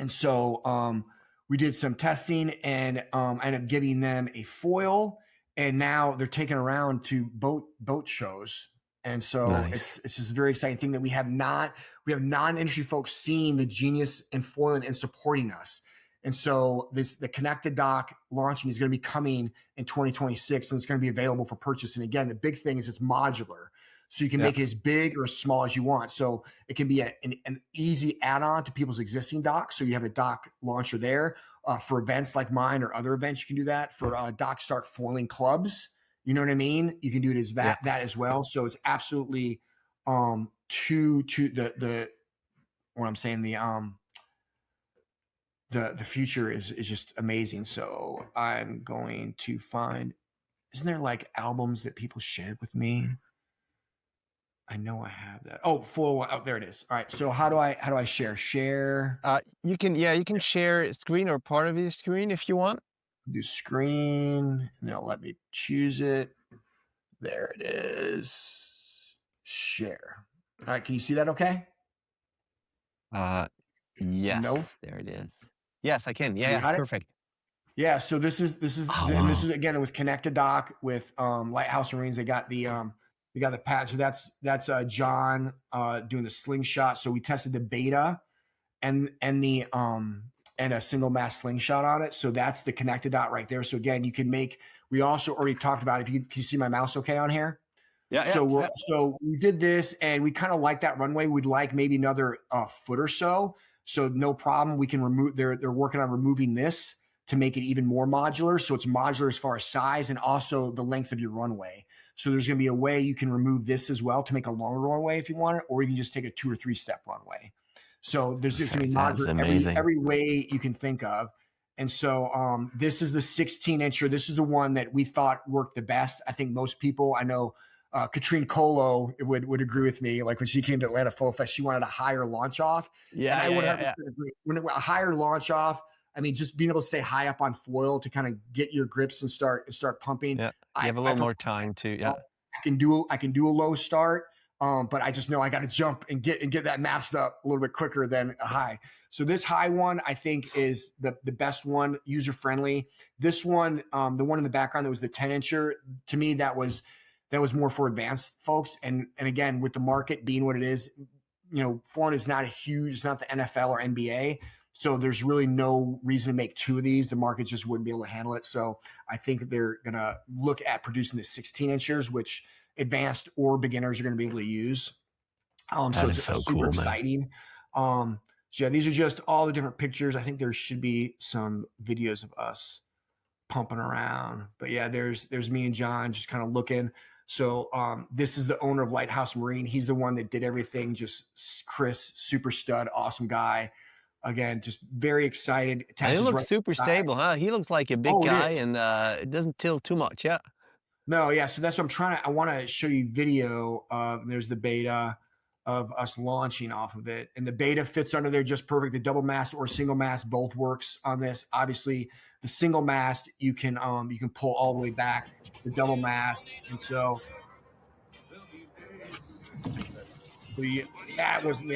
so we did some testing, and I ended up giving them a foil, and now they're taken around to boat shows. And so Nice. it's just a very exciting thing that we have non-industry folks seeing the genius in foiling and supporting us. And so the Connect-A-Dock launching is going to be coming in 2026, and it's going to be available for purchase. And again, the big thing is it's modular. So you can make it as big or as small as you want. So it can be an easy add-on to people's existing docks. So you have a dock launcher there for events like mine or other events. You can do that for dock start foiling clubs. You know what I mean? You can do it as that as well. So it's absolutely what I'm saying, the future is just amazing. So I'm going to find, isn't there like albums that people shared with me? I know I have that. Oh, full. Oh, there it is. All right. So how do I share? Share. You can share screen or part of your screen if you want. Do screen, and they'll let me choose it. There it is. Share. All right. Can you see that? Okay. Yes. No. There it is. Yes, I can. You Yeah, got it? perfect. Yeah. So this is Oh, and this wow. is again with Connect-A-Dock with Lighthouse Marines. They got the patch. So that's John doing the slingshot. So we tested the beta and a single mass slingshot on it. So that's the Connect-A-Dock right there. So again, we also already talked about it. Can you see my mouse okay on here? Yeah. So we did this, and we kind of like that runway. We'd like maybe another foot or so. So no problem. We can remove. They're working on removing this to make it even more modular. So it's modular as far as size and also the length of your runway. So there's going to be a way you can remove this as well to make a longer runway if you want it, or you can just take a 2 or 3 step runway. So there's just going to be That's modular every way you can think of. And so this is the 16-incher. This is the one that we thought worked the best. I think most people, I know Katrine Colo would agree with me. Like when she came to Atlanta Foil Fest, she wanted a higher launch off. Yeah, and I would agree. When a higher launch off, I mean, just being able to stay high up on foil to kind of get your grips and start pumping. Yeah, you have a little more time too. Yeah, I can do a low start, but I just know I got to jump and get that masked up a little bit quicker than a high. So this high one, I think, is the best one, user friendly. This one, the one in the background that was the 10-incher, to me that was more for advanced folks. And again, with the market being what it is, foreign is not it's not the NFL or NBA. So there's really no reason to make 2 of these. The market just wouldn't be able to handle it. So I think they're going to look at producing the 16-inchers, which advanced or beginners are going to be able to use. So it's so super exciting. So yeah, these are just all the different pictures. I think there should be some videos of us pumping around. But yeah, there's me and John just kind of looking. So this is the owner of Lighthouse Marine. He's the one that did everything. Just Chris, super stud, awesome guy. Again, just very excited. And he looks super stable, huh? He looks like a big guy, and it doesn't tilt too much. Yeah. No, yeah. So that's what I want to show you video of. There's the beta of us launching off of it, and the beta fits under there just perfect. The double mast or single mast both works on this. Obviously, the single mast you can pull all the way back. The double mast, and so they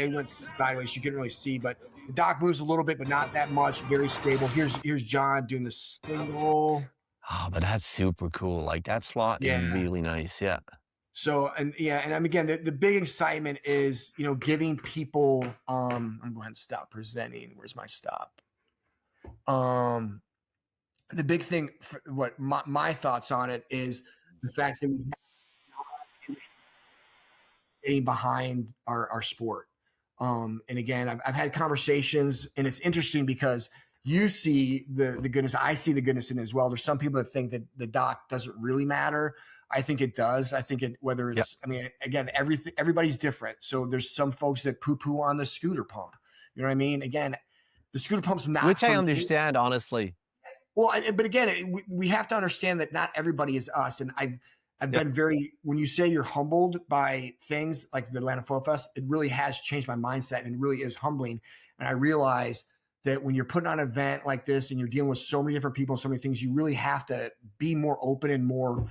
went sideways. You couldn't really see, but the dock moves a little bit, but not that much. Very stable. Here's John doing the single. Oh, but that's super cool. Like that slot is really nice. Yeah. So, and again, the big excitement is, giving people, I'm going to stop presenting. Where's my stop? The big thing, what my thoughts on it is the fact that we have getting behind our sport. And again, I've had conversations, and it's interesting because you see the goodness, I see the goodness in it as well. There's some people that think that the dock doesn't really matter. I think it does. I think whether it's, I mean, again, everybody's different. So there's some folks that poo-poo on the scooter pump. You know what I mean? Again, the scooter pump's not. Which I understand, honestly. Well, but again, we have to understand that not everybody is us. And I've been when you say you're humbled by things like the Atlanta Foil Fest, it really has changed my mindset, and it really is humbling. And I realize that when you're putting on an event like this and you're dealing with so many different people and so many things, you really have to be more open and more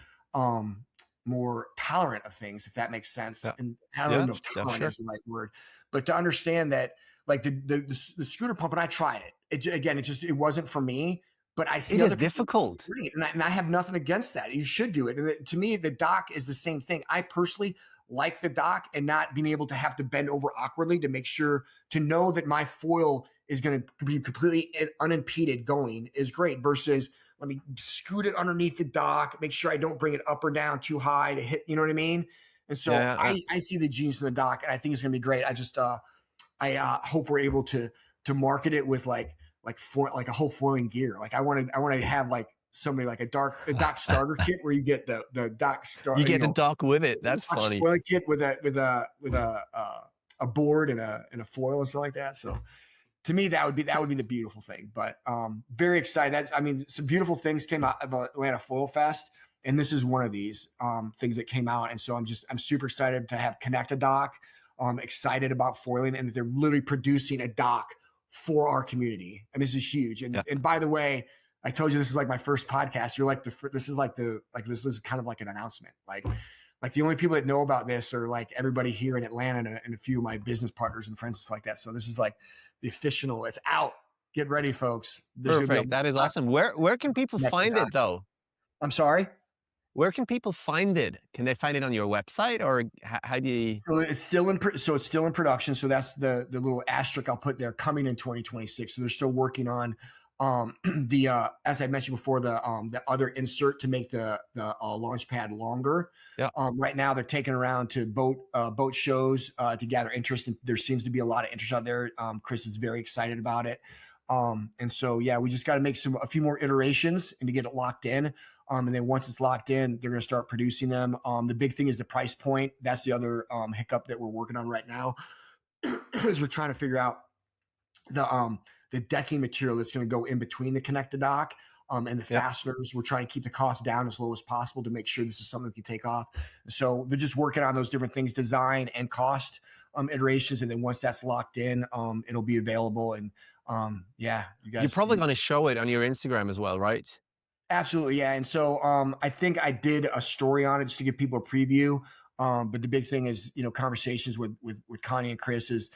tolerant of things, if that makes sense. Yeah. And I don't know if tolerant is the right word, but to understand that, like the scooter pump, and I tried it. It wasn't for me. But I see it is difficult, and I have nothing against that. You should do it. And to me, the dock is the same thing. I personally like the dock, and not being able to have to bend over awkwardly to make sure to know that my foil is going to be completely unimpeded going is great. Versus let me scoot it underneath the dock, make sure I don't bring it up or down too high to hit. You know what I mean? And so I see the genius in the dock, and I think it's going to be great. I just I hope we're able to market it with like a whole foiling gear. Like I want to have like somebody like a dock starter kit where you get the dock starter. You get the dock with it. That's funny. Foiling kit with a board and a foil and stuff like that. So to me, that would be the beautiful thing. But very excited. Some beautiful things came out of Atlanta Foil Fest, and this is one of these things that came out. And so I'm super excited to have Connect a Dock. Excited about foiling, and that they're literally producing a dock for our community. And this is huge. And by the way, I told you this is like my first podcast. You're like this is kind of like an announcement. Like the only people that know about this are like everybody here in Atlanta and a few of my business partners and friends, like that. So this is like the official. It's out. Get ready, folks. Perfect. That is awesome. Where can people find it though? I'm sorry. Where can people find it? Can they find it on your website, or how do you? So it's still in production. So that's the little asterisk I'll put there, coming in 2026. So they're still working on as I mentioned before, the other insert to make the launch pad longer. Yeah. Right now they're taking around to boat shows to gather interest, and there seems to be a lot of interest out there. Chris is very excited about it. And so we just got to make a few more iterations and to get it locked in. And then once it's locked in, they're going to start producing them. The big thing is the price point. That's the other hiccup that we're working on right now, is we're trying to figure out the decking material that's going to go in between the connected dock and the fasteners. We're trying to keep the cost down as low as possible to make sure this is something we can take off. So they're just working on those different things, design and cost iterations. And then once that's locked in, it'll be available. And you guys, You're probably going to show it on your Instagram as well, right? Absolutely. Yeah. And so I think I did a story on it just to give people a preview. But the big thing is, conversations with Connie and Chris is,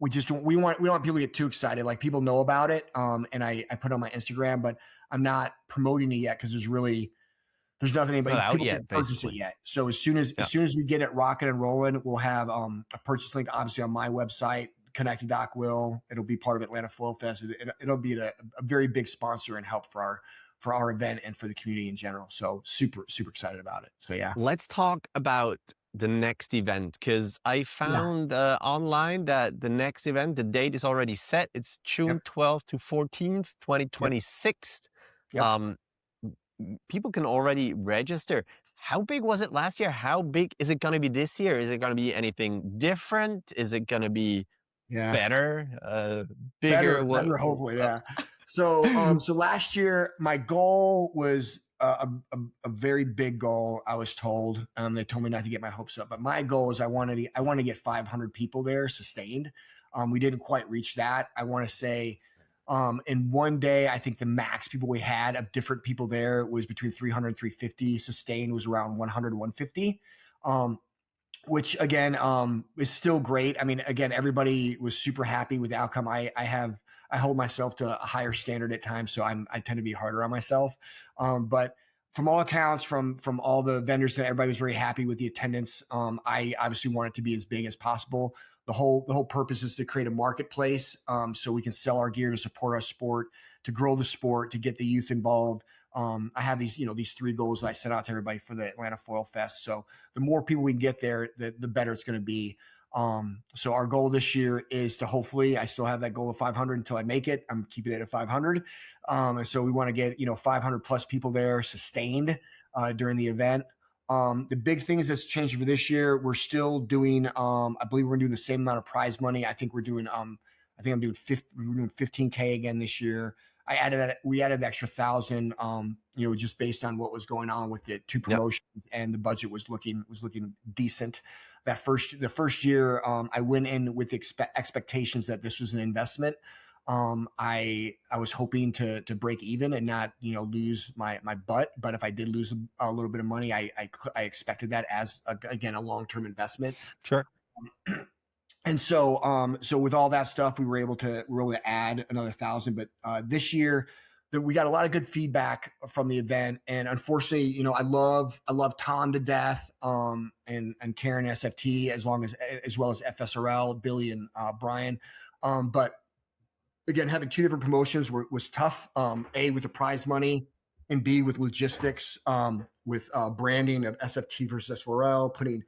we don't want people to get too excited. Like, people know about it. And I put it on my Instagram, but I'm not promoting it yet because there's nothing anybody people yet, can purchase it yet. So as soon as we get it rocking and rolling, we'll have a purchase link obviously on my website. Connected Dock it'll be part of Atlanta Foil Fest. It'll be a very big sponsor and help for our event and for the community in general. So super, super excited about it. So yeah. Let's talk about the next event, because I found online that the next event, the date is already set. It's June 12th to 14th, 2026. Yep. People can already register. How big was it last year? How big is it going to be this year? Is it going to be anything different? Is it going to be better, bigger? Better, hopefully, yeah. So, so last year my goal was a very big goal. I was told, they told me not to get my hopes up, but my goal is I want to get 500 people there sustained. We didn't quite reach that. I want to say, in one day, I think the max people we had of different people there was between 300 and 350. Sustained was around 100 to 150. Which again, is still great. I mean, again, everybody was super happy with the outcome. I hold myself to a higher standard at times, so I tend to be harder on myself. But from all accounts, from all the vendors, that everybody was very happy with the attendance. I obviously want it to be as big as possible. The whole purpose is to create a marketplace, so we can sell our gear to support our sport, to grow the sport, to get the youth involved. I have these 3 goals that I set out to everybody for the Atlanta Foil Fest. So the more people we can get there, the better it's going to be. So our goal this year is to hopefully, I still have that goal of 500 until I make it. I'm keeping it at 500. And so we want to get, 500 plus people there sustained during the event. The big things that's changing for this year, we're still doing, I believe we're doing the same amount of prize money. I think we're doing, we're doing 15K again this year. We added the extra 1,000, just based on what was going on with the 2 promotions, and the budget was looking decent. The first year, I went in with expectations that this was an investment. I was hoping to break even and not, lose my butt. But if I did lose a little bit of money, I expected that as a long-term investment. Sure. And so, so with all that stuff, we were able to add another 1,000. But this year, we got a lot of good feedback from the event. And unfortunately, I love Tom to death, and Karen SFT, as well as FSRL, Billy and Brian. But again, having 2 different promotions was tough. A, with the prize money, and B, with logistics, with branding of SFT versus S4L, putting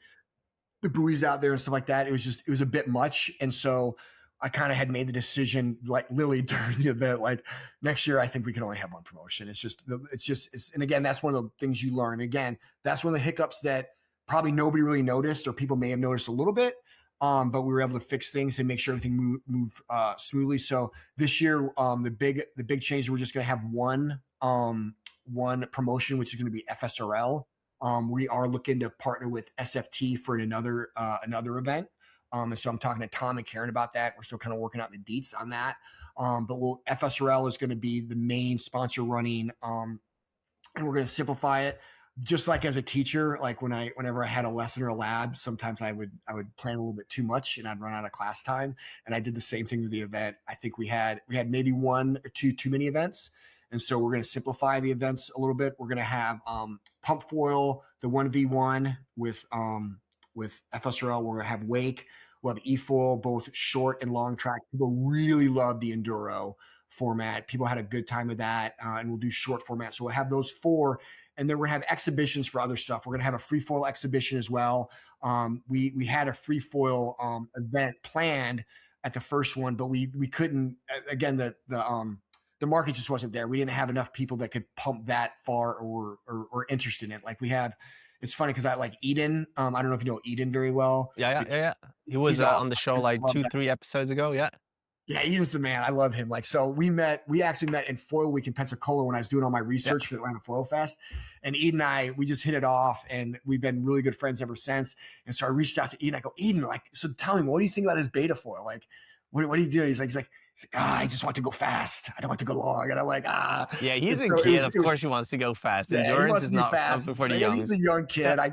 the buoys out there and stuff like that. It was a bit much. And so I kind of had made the decision, like, literally during the event, like, next year, I think we can only have 1 promotion. And again, that's one of the things you learn. Again, that's one of the hiccups that probably nobody really noticed, or people may have noticed a little bit. But we were able to fix things and make sure everything move smoothly. So this year, the big change, we're just going to have one promotion, which is going to be FSRL. We are looking to partner with SFT for another event. And so I'm talking to Tom and Karen about that. We're still kind of working out the deets on that. But FSRL is going to be the main sponsor running, and we're going to simplify it. Just like as a teacher, like whenever I had a lesson or a lab, sometimes I would plan a little bit too much and I'd run out of class time. And I did the same thing with the event. I think we had maybe 1 or 2 too many events. And so we're going to simplify the events a little bit. We're going to have pump foil, the 1v1 with FSRL. We're going to have wake. We'll have e-foil, both short and long track. People really love the enduro format. People had a good time with that, and we'll do short format. So we'll have those 4. And then we're going to have exhibitions for other stuff. We're going to have a free foil exhibition as well. We had a free foil event planned at the first one, but we couldn't. Again, the the market just wasn't there. We didn't have enough people that could pump that far or interested in it. Like we have, it's funny because I like Eden. I don't know if you know Eden very well. Yeah. He was He's awesome. on the show I like love 2-3 episodes ago. Yeah. Yeah, Eden's the man. I love him. Like, so we actually met in Foil Week in Pensacola when I was doing all my research for the Atlanta Foil Fest. And Eden and I, we just hit it off and we've been really good friends ever since. And so I reached out to Eden. I go, Eden, like, so tell me, what do you think about this beta foil? Like, what do you do? He's like, I just want to go fast. I don't want to go long. And I'm like, Yeah, he's a kid. Of course he wants to go fast. Endurance is not something for the young. He's a young kid. I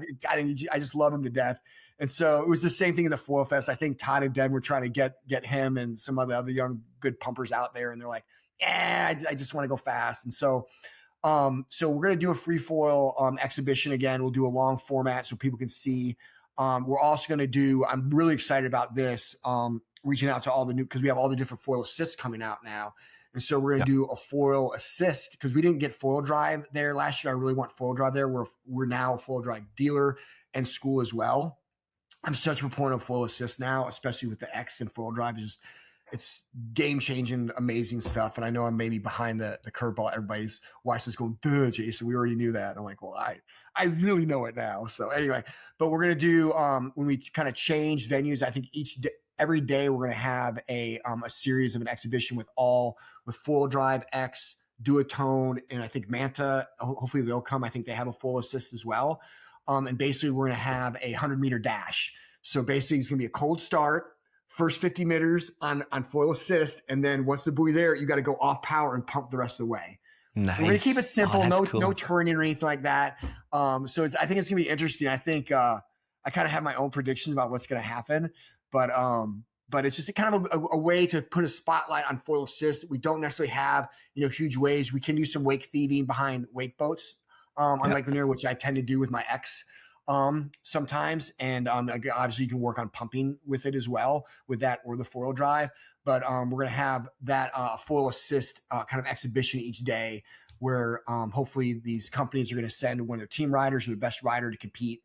just love him to death. And so it was the same thing in the Foil Fest. I think Todd and Deb were trying to get him and some of the other young good pumpers out there. And they're like, I just want to go fast. And so so we're going to do a free foil exhibition again. We'll do a long format so people can see. We're also going to do, I'm really excited about this, reaching out to all the new, because we have all the different foil assists coming out now. And so we're going to do a foil assist because we didn't get foil drive there last year. I really want foil drive there. We're now a foil drive dealer and school as well. I'm such a proponent of foil assist now, especially with the X and foil drive. It's game changing, amazing stuff. And I know I'm maybe behind the curveball. Everybody's watching this going, duh, Jason, we already knew that. And I'm like, well, I really know it now. So anyway, but we're going to do, when we kind of change venues, I think every day we're going to have a series of an exhibition with foil drive, X, duotone, and I think Manta. Hopefully they'll come. I think they have a foil assist as well. And basically we're going to have a 100-meter dash. So basically it's going to be a cold start, first 50 meters on foil assist. And then once the buoy there, you got to go off power and pump the rest of the way. Nice. We're going to keep it simple. Cool. No turning or anything like that. So I think it's going to be interesting. I think I kind of have my own predictions about what's going to happen, but it's just kind of a way to put a spotlight on foil assist. We don't necessarily have, huge waves. We can do some wake thieving behind wake boats. On Lake Lanier, which I tend to do with my X sometimes. And obviously you can work on pumping with it as well with that or the foil drive. But we're going to have that foil assist kind of exhibition each day where hopefully these companies are going to send one of their team riders or the best rider to compete,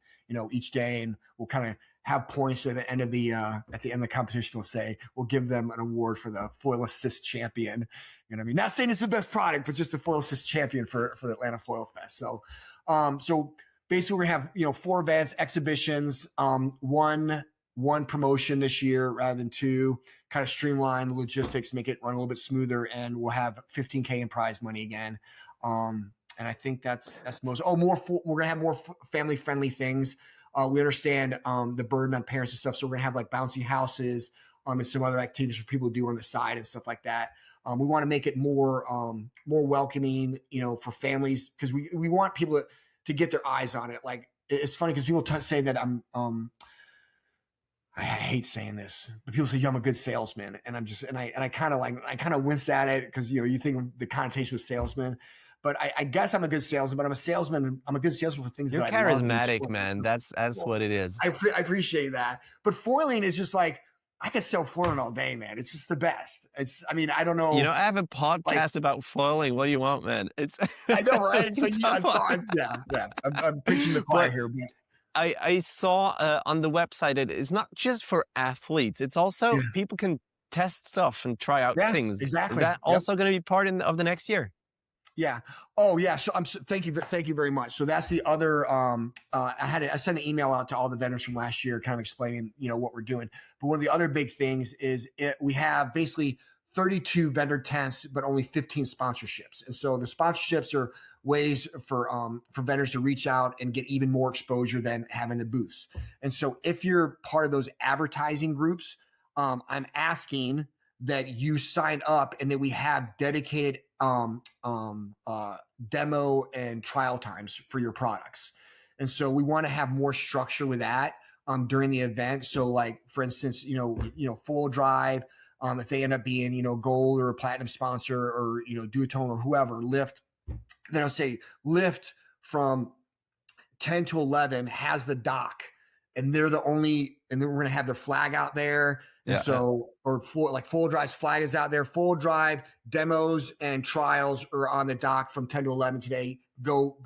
each day. And we'll kind of have points at the end of the competition. We'll say, we'll give them an award for the foil assist champion. You know what I mean? Not saying it's the best product, but just the foil assist champion for the Atlanta Foil Fest. So, so basically we're going to have, 4 events, exhibitions, one promotion this year rather than 2, kind of streamline the logistics, make it run a little bit smoother. And we'll have $15K in prize money again. And I think that's most, we're going to have more family friendly things. We understand the burden on parents and stuff. So we're going to have like bouncy houses and some other activities for people to do on the side and stuff like that. We want to make it more welcoming, for families, because we want people to get their eyes on it. Like, it's funny because people say that I hate saying this, but people say, I'm a good salesman. And I kind of wince at it because, you think of the connotation with salesman. But I guess I'm a good salesman, but I'm a salesman. I'm a good salesman for things You're that I love. You're charismatic, man. That's what it is. I appreciate that. But foiling is just like, I could sell foiling all day, man. It's just the best. I don't know. I have a podcast about foiling. What do you want, man? I know, right? It's like, I'm preaching the choir here. But I saw on the website it's not just for athletes. It's also people can test stuff and try out things. Exactly. Is that also going to be part of the next year? Yeah. Oh, yeah. So thank you very much. So that's the other. I sent an email out to all the vendors from last year, kind of explaining what we're doing. But one of the other big things is we have basically 32 vendor tents, but only 15 sponsorships. And so the sponsorships are ways for vendors to reach out and get even more exposure than having the booths. And so if you're part of those advertising groups, I'm asking that you sign up and that we have dedicated demo and trial times for your products. And so we want to have more structure with that during the event. So like, for instance, Full Drive, if they end up being, gold or a platinum sponsor or, Duotone or whoever, Lift, then I'll say Lift from 10 to 11 has the dock and they're the only, and then we're going to have their flag out there. And or Full Drive's flag is out there. Full Drive demos and trials are on the dock from 10 to 11 today. Go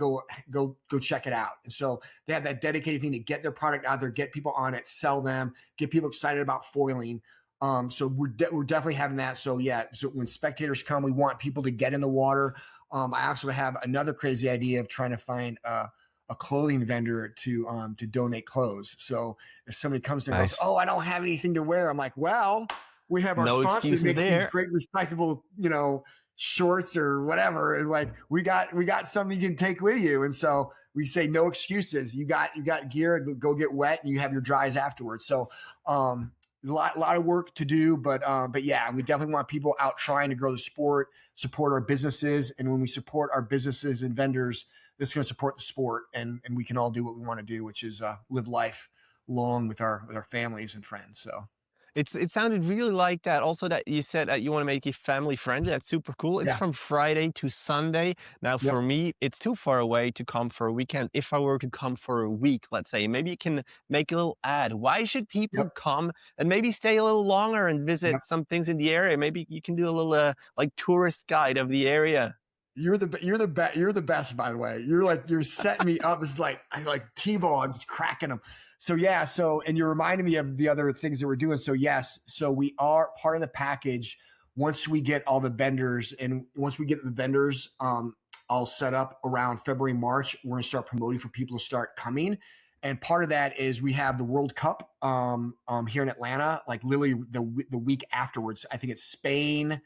check it out. And so they have that dedicated thing to get their product out there, get people on it, sell them, get people excited about foiling. So we're definitely having that. So yeah, so when spectators come, we want people to get in the water. I also have another crazy idea of trying to find a clothing vendor to donate clothes. So if somebody comes there and goes, "Oh, I don't have anything to wear," I'm like, "Well, we have our No sponsor that excuses makes there. these great recyclable, shorts or whatever, and like we got something you can take with you." And so we say no excuses. You got gear, go get wet, and you have your dries afterwards. So a lot of work to do, but yeah, we definitely want people out trying to grow the sport, support our businesses, and when we support our businesses and vendors, this is going to support the sport, and we can all do what we want to do, which is live life long with our families and friends. So It sounded really like that. Also, that you said that you want to make it family friendly. That's super cool. It's yeah, from Friday to Sunday. Now, yep, for me, it's too far away to come for a weekend. If I were to come for a week, let's say, maybe you can make a little ad. Why should people yep, come and maybe stay a little longer and visit yep. some things in the area? Maybe you can do a little like tourist guide of the area. You're the best, by the way. You're setting me up. It's like I like T-ball and just cracking them. So yeah, and you reminded me of the other things that we're doing. So yes, so we are part of the package. Once we get all the vendors, and once we get the vendors, all set up around February, March, we're gonna start promoting for people to start coming. And part of that is we have the World Cup here in Atlanta, like literally the week afterwards. I think it's Spain.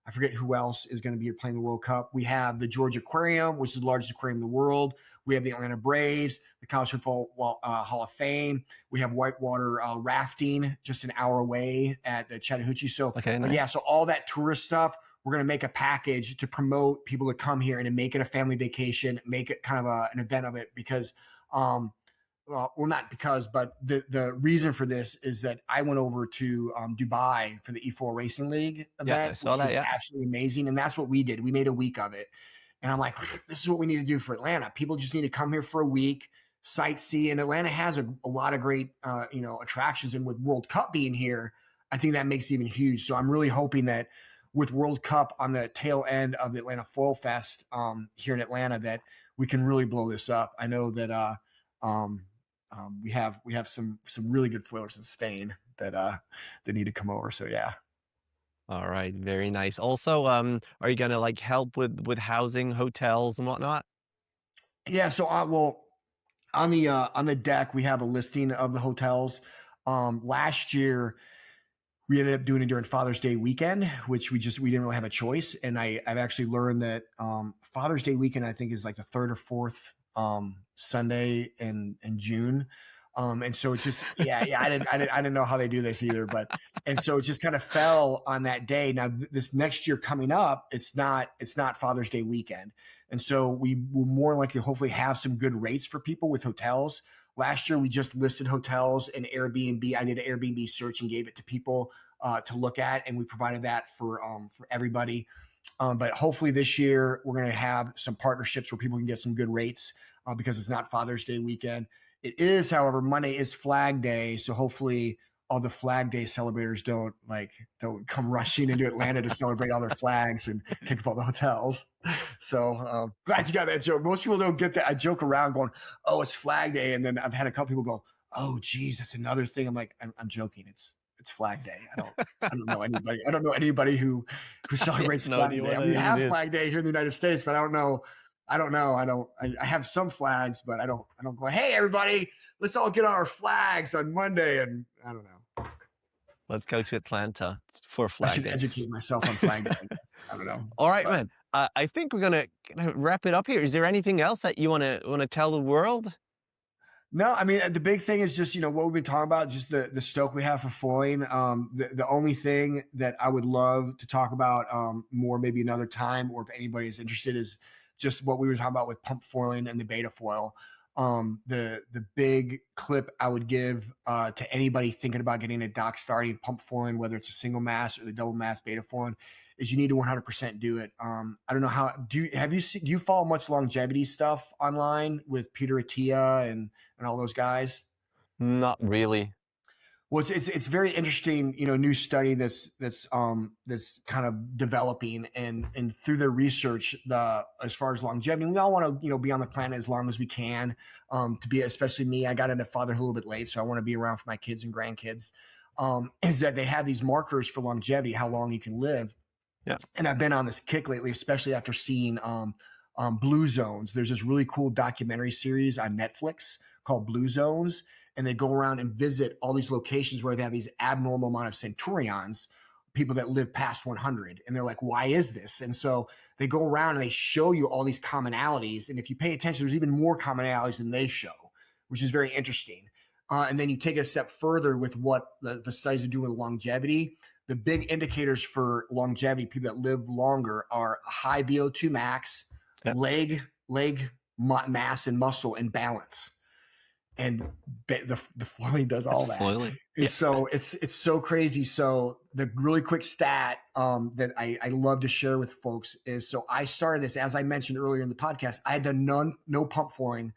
I forget who else is going to be playing the World Cup. We have the Georgia Aquarium, which is the largest aquarium in the world. We have the Atlanta Braves, the College Football Hall of Fame. We have whitewater rafting just an hour away at the Chattahoochee. So, Okay, nice. yeah, so all that tourist stuff, we're going to make a package to promote people to come here and to make it a family vacation, make it kind of an event of it because not because, but the reason for this is that I went over to Dubai for the E4 Racing League Yeah, I event, saw which that. was Yeah. absolutely amazing. And that's what we did. We made a week of it. And I'm like, this is what we need to do for Atlanta. People just need to come here for a week, sightsee. And Atlanta has a lot of great, attractions. And with World Cup being here, I think that makes it even huge. So I'm really hoping that with World Cup on the tail end of the Atlanta Foil Fest here in Atlanta, that we can really blow this up. I know that we have some really good foilers in Spain that need to come over. So yeah. All right, very nice. Also, are you gonna like help with housing, hotels, and whatnot? Yeah. So well, on the deck we have a listing of the hotels. Last year we ended up doing it during Father's Day weekend, which we didn't really have a choice. And I've actually learned that Father's Day weekend I think is like the third or fourth Sunday in June. And so it just, yeah, I didn't know how they do this either, and so it just kind of fell on that day. Now this next year coming up, it's not Father's Day weekend. And so we will more likely hopefully have some good rates for people with hotels. Last year, we just listed hotels and Airbnb. I did an Airbnb search and gave it to people to look at, and we provided that for everybody. But hopefully this year we're going to have some partnerships where people can get some good rates because it's not Father's Day weekend. It is, however, Monday is Flag Day, so hopefully all the Flag Day celebrators don't come rushing into Atlanta to celebrate all their flags and take up all the hotels. So glad you got that joke. Most people don't get that. I joke around going, "Oh, it's Flag Day," and then I've had a couple people go, "Oh, geez, that's another thing." I'm like, I'm joking. It's Flag Day. I don't know anybody. I don't know anybody who celebrates No Flag idea Day. what I mean, we it have is. Flag Day here in the United States, but I don't know. I have some flags, but I don't go, "Hey, everybody, let's all get our flags on Monday." And I don't know. Let's go to Atlanta for I Flag should Day. educate myself on Flag Day. I don't know. All right, But man. I think we're gonna wrap it up here. Is there anything else that you wanna tell the world? no, I mean, the big thing is just, what we've been talking about, just the stoke we have for foiling. The only thing that I would love to talk about more maybe another time, or if anybody is interested, is just what we were talking about with pump foiling and the beta foil. The big clip I would give to anybody thinking about getting a dock starting pump foiling, whether it's a single mast or the double mast beta foiling, is you need to 100% do it. I don't know how do you follow much longevity stuff online with Peter Attia and all those guys? Not really. Well, it's very interesting, new study that's kind of developing, and through their research, as far as longevity, we all want to be on the planet as long as we can. To be, especially me, I got into fatherhood a little bit late, so I want to be around for my kids and grandkids. is that they have these markers for longevity, how long you can live. Yeah. And I've been on this kick lately, especially after seeing Blue Zones. There's this really cool documentary series on Netflix called Blue Zones, and they go around and visit all these locations where they have these abnormal amount of centurions, people that live past 100. And they're like, why is this? And so they go around and they show you all these commonalities. And if you pay attention, there's even more commonalities than they show, which is very interesting. And then you take it a step further with what the studies are doing with longevity. The big indicators for longevity, people that live longer, are high VO2 max, leg mass and muscle and balance. And the foiling does all that. Foiling. So it's so crazy. So the really quick stat that I love to share with folks is, so I started this, as I mentioned earlier in the podcast, I had done no pump foiling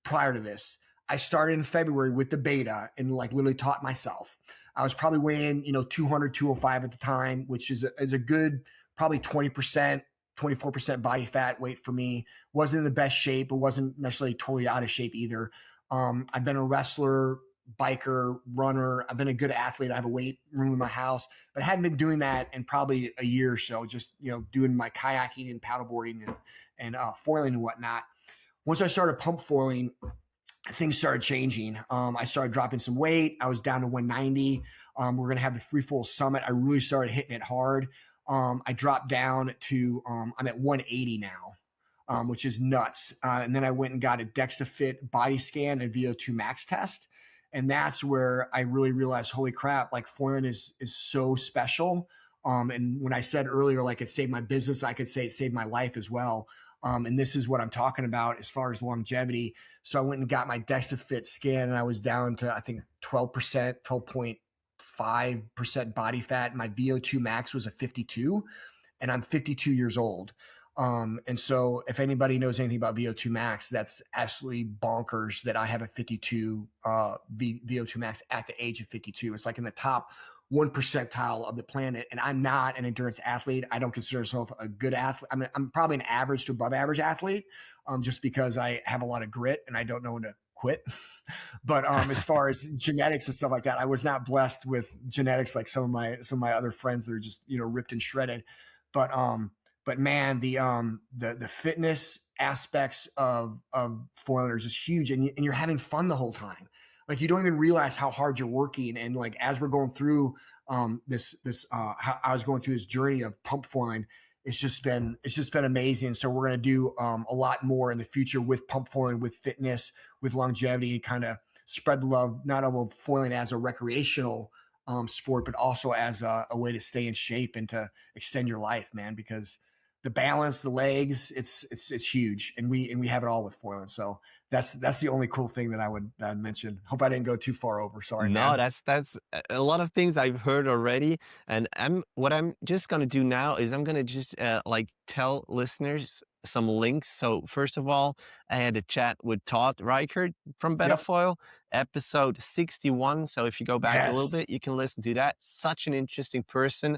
prior to this. I started in February with the beta and like literally taught myself. I was probably weighing, 200, 205 at the time, which is a good, probably 20%, 24% body fat weight for me. Wasn't in the best shape, but wasn't necessarily totally out of shape either. I've been a wrestler, biker, runner. I've been a good athlete. I have a weight room in my house, but I hadn't been doing that in probably a year or so, just, doing my kayaking and paddleboarding and foiling and whatnot. Once I started pump foiling, things started changing. I started dropping some weight. I was down to 190. We're going to have the Free Full Summit. I really started hitting it hard. I dropped down to, I'm at 180 now, which is nuts. And then I went and got a DextaFit body scan and VO2 max test. And that's where I really realized, holy crap, like foiling is so special. And when I said earlier, like it saved my business, I could say it saved my life as well. And this is what I'm talking about as far as longevity. So I went and got my DextaFit scan, and I was down to, I think, 12%, 12.5% body fat. My VO2 max was a 52, and I'm 52 years old. And so if anybody knows anything about VO2 max, that's absolutely bonkers that I have a 52 VO2 max at the age of 52. It's like in the top 1 percentile of the planet. And I'm not an endurance athlete. I don't consider myself a good athlete. I'm probably an average to above average athlete, just because I have a lot of grit and I don't know when to quit. But as far as genetics and stuff like that, I was not blessed with genetics like some of my other friends that are just, ripped and shredded. But man, the fitness aspects of foiling is just huge, and you're having fun the whole time. Like you don't even realize how hard you're working. And like, as we're going through how I was going through this journey of pump foiling, it's just been amazing. So we're going to do a lot more in the future with pump foiling, with fitness, with longevity, and kind of spread the love, not only foiling as a recreational sport, but also as a way to stay in shape and to extend your life, man, because the balance, the legs, it's huge. And we have it all with foiling. So that's the only cool thing that I'd mention. Hope I didn't go too far over. Sorry. No, man. that's a lot of things I've heard already. And what I'm just gonna do now is I'm gonna just tell listeners some links. So first of all, I had a chat with Todd Reichert from Betafoil, episode 61. So if you go back a little bit, you can listen to that. Such an interesting person.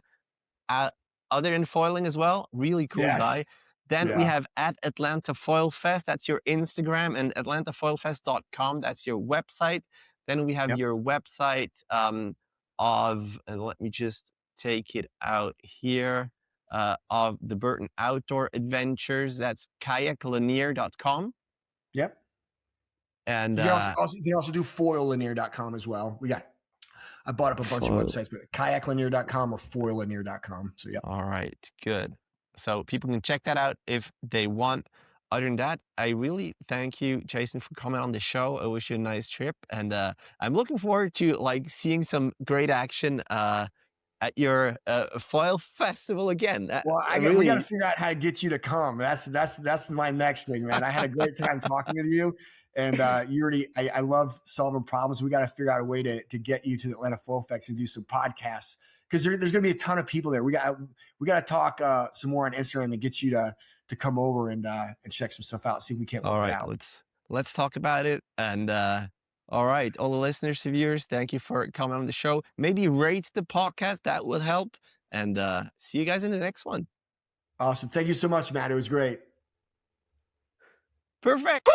Other than foiling as well, really cool guy. Then we have at Atlanta Foil Fest. That's your Instagram, and atlantafoilfest.com. That's your website. Then we have your website let me just take it out here, of the Burton Outdoor Adventures. That's kayaklanier.com. Yep. And you can also do foillanier.com as well. I bought up a bunch of websites, but kayaklanier.com or foillanier.com. So yeah. All right, good. So people can check that out if they want. Other than that, I really thank you, Jason, for coming on the show. I wish you a nice trip, and I'm looking forward to seeing some great action at your foil festival again. We got to figure out how to get you to come. That's my next thing, man. I had a great time talking with you. And I love solving problems. We got to figure out a way to get you to the Atlanta Foil Fest and do some podcasts, because there's going to be a ton of people there. We got to talk some more on Instagram and get you to come over and check some stuff out. See if we can't work it out. Let's talk about it. And all right, all the listeners and viewers, thank you for coming on the show. Maybe rate the podcast, that will help. And see you guys in the next one. Awesome. Thank you so much, Matt. It was great. Perfect.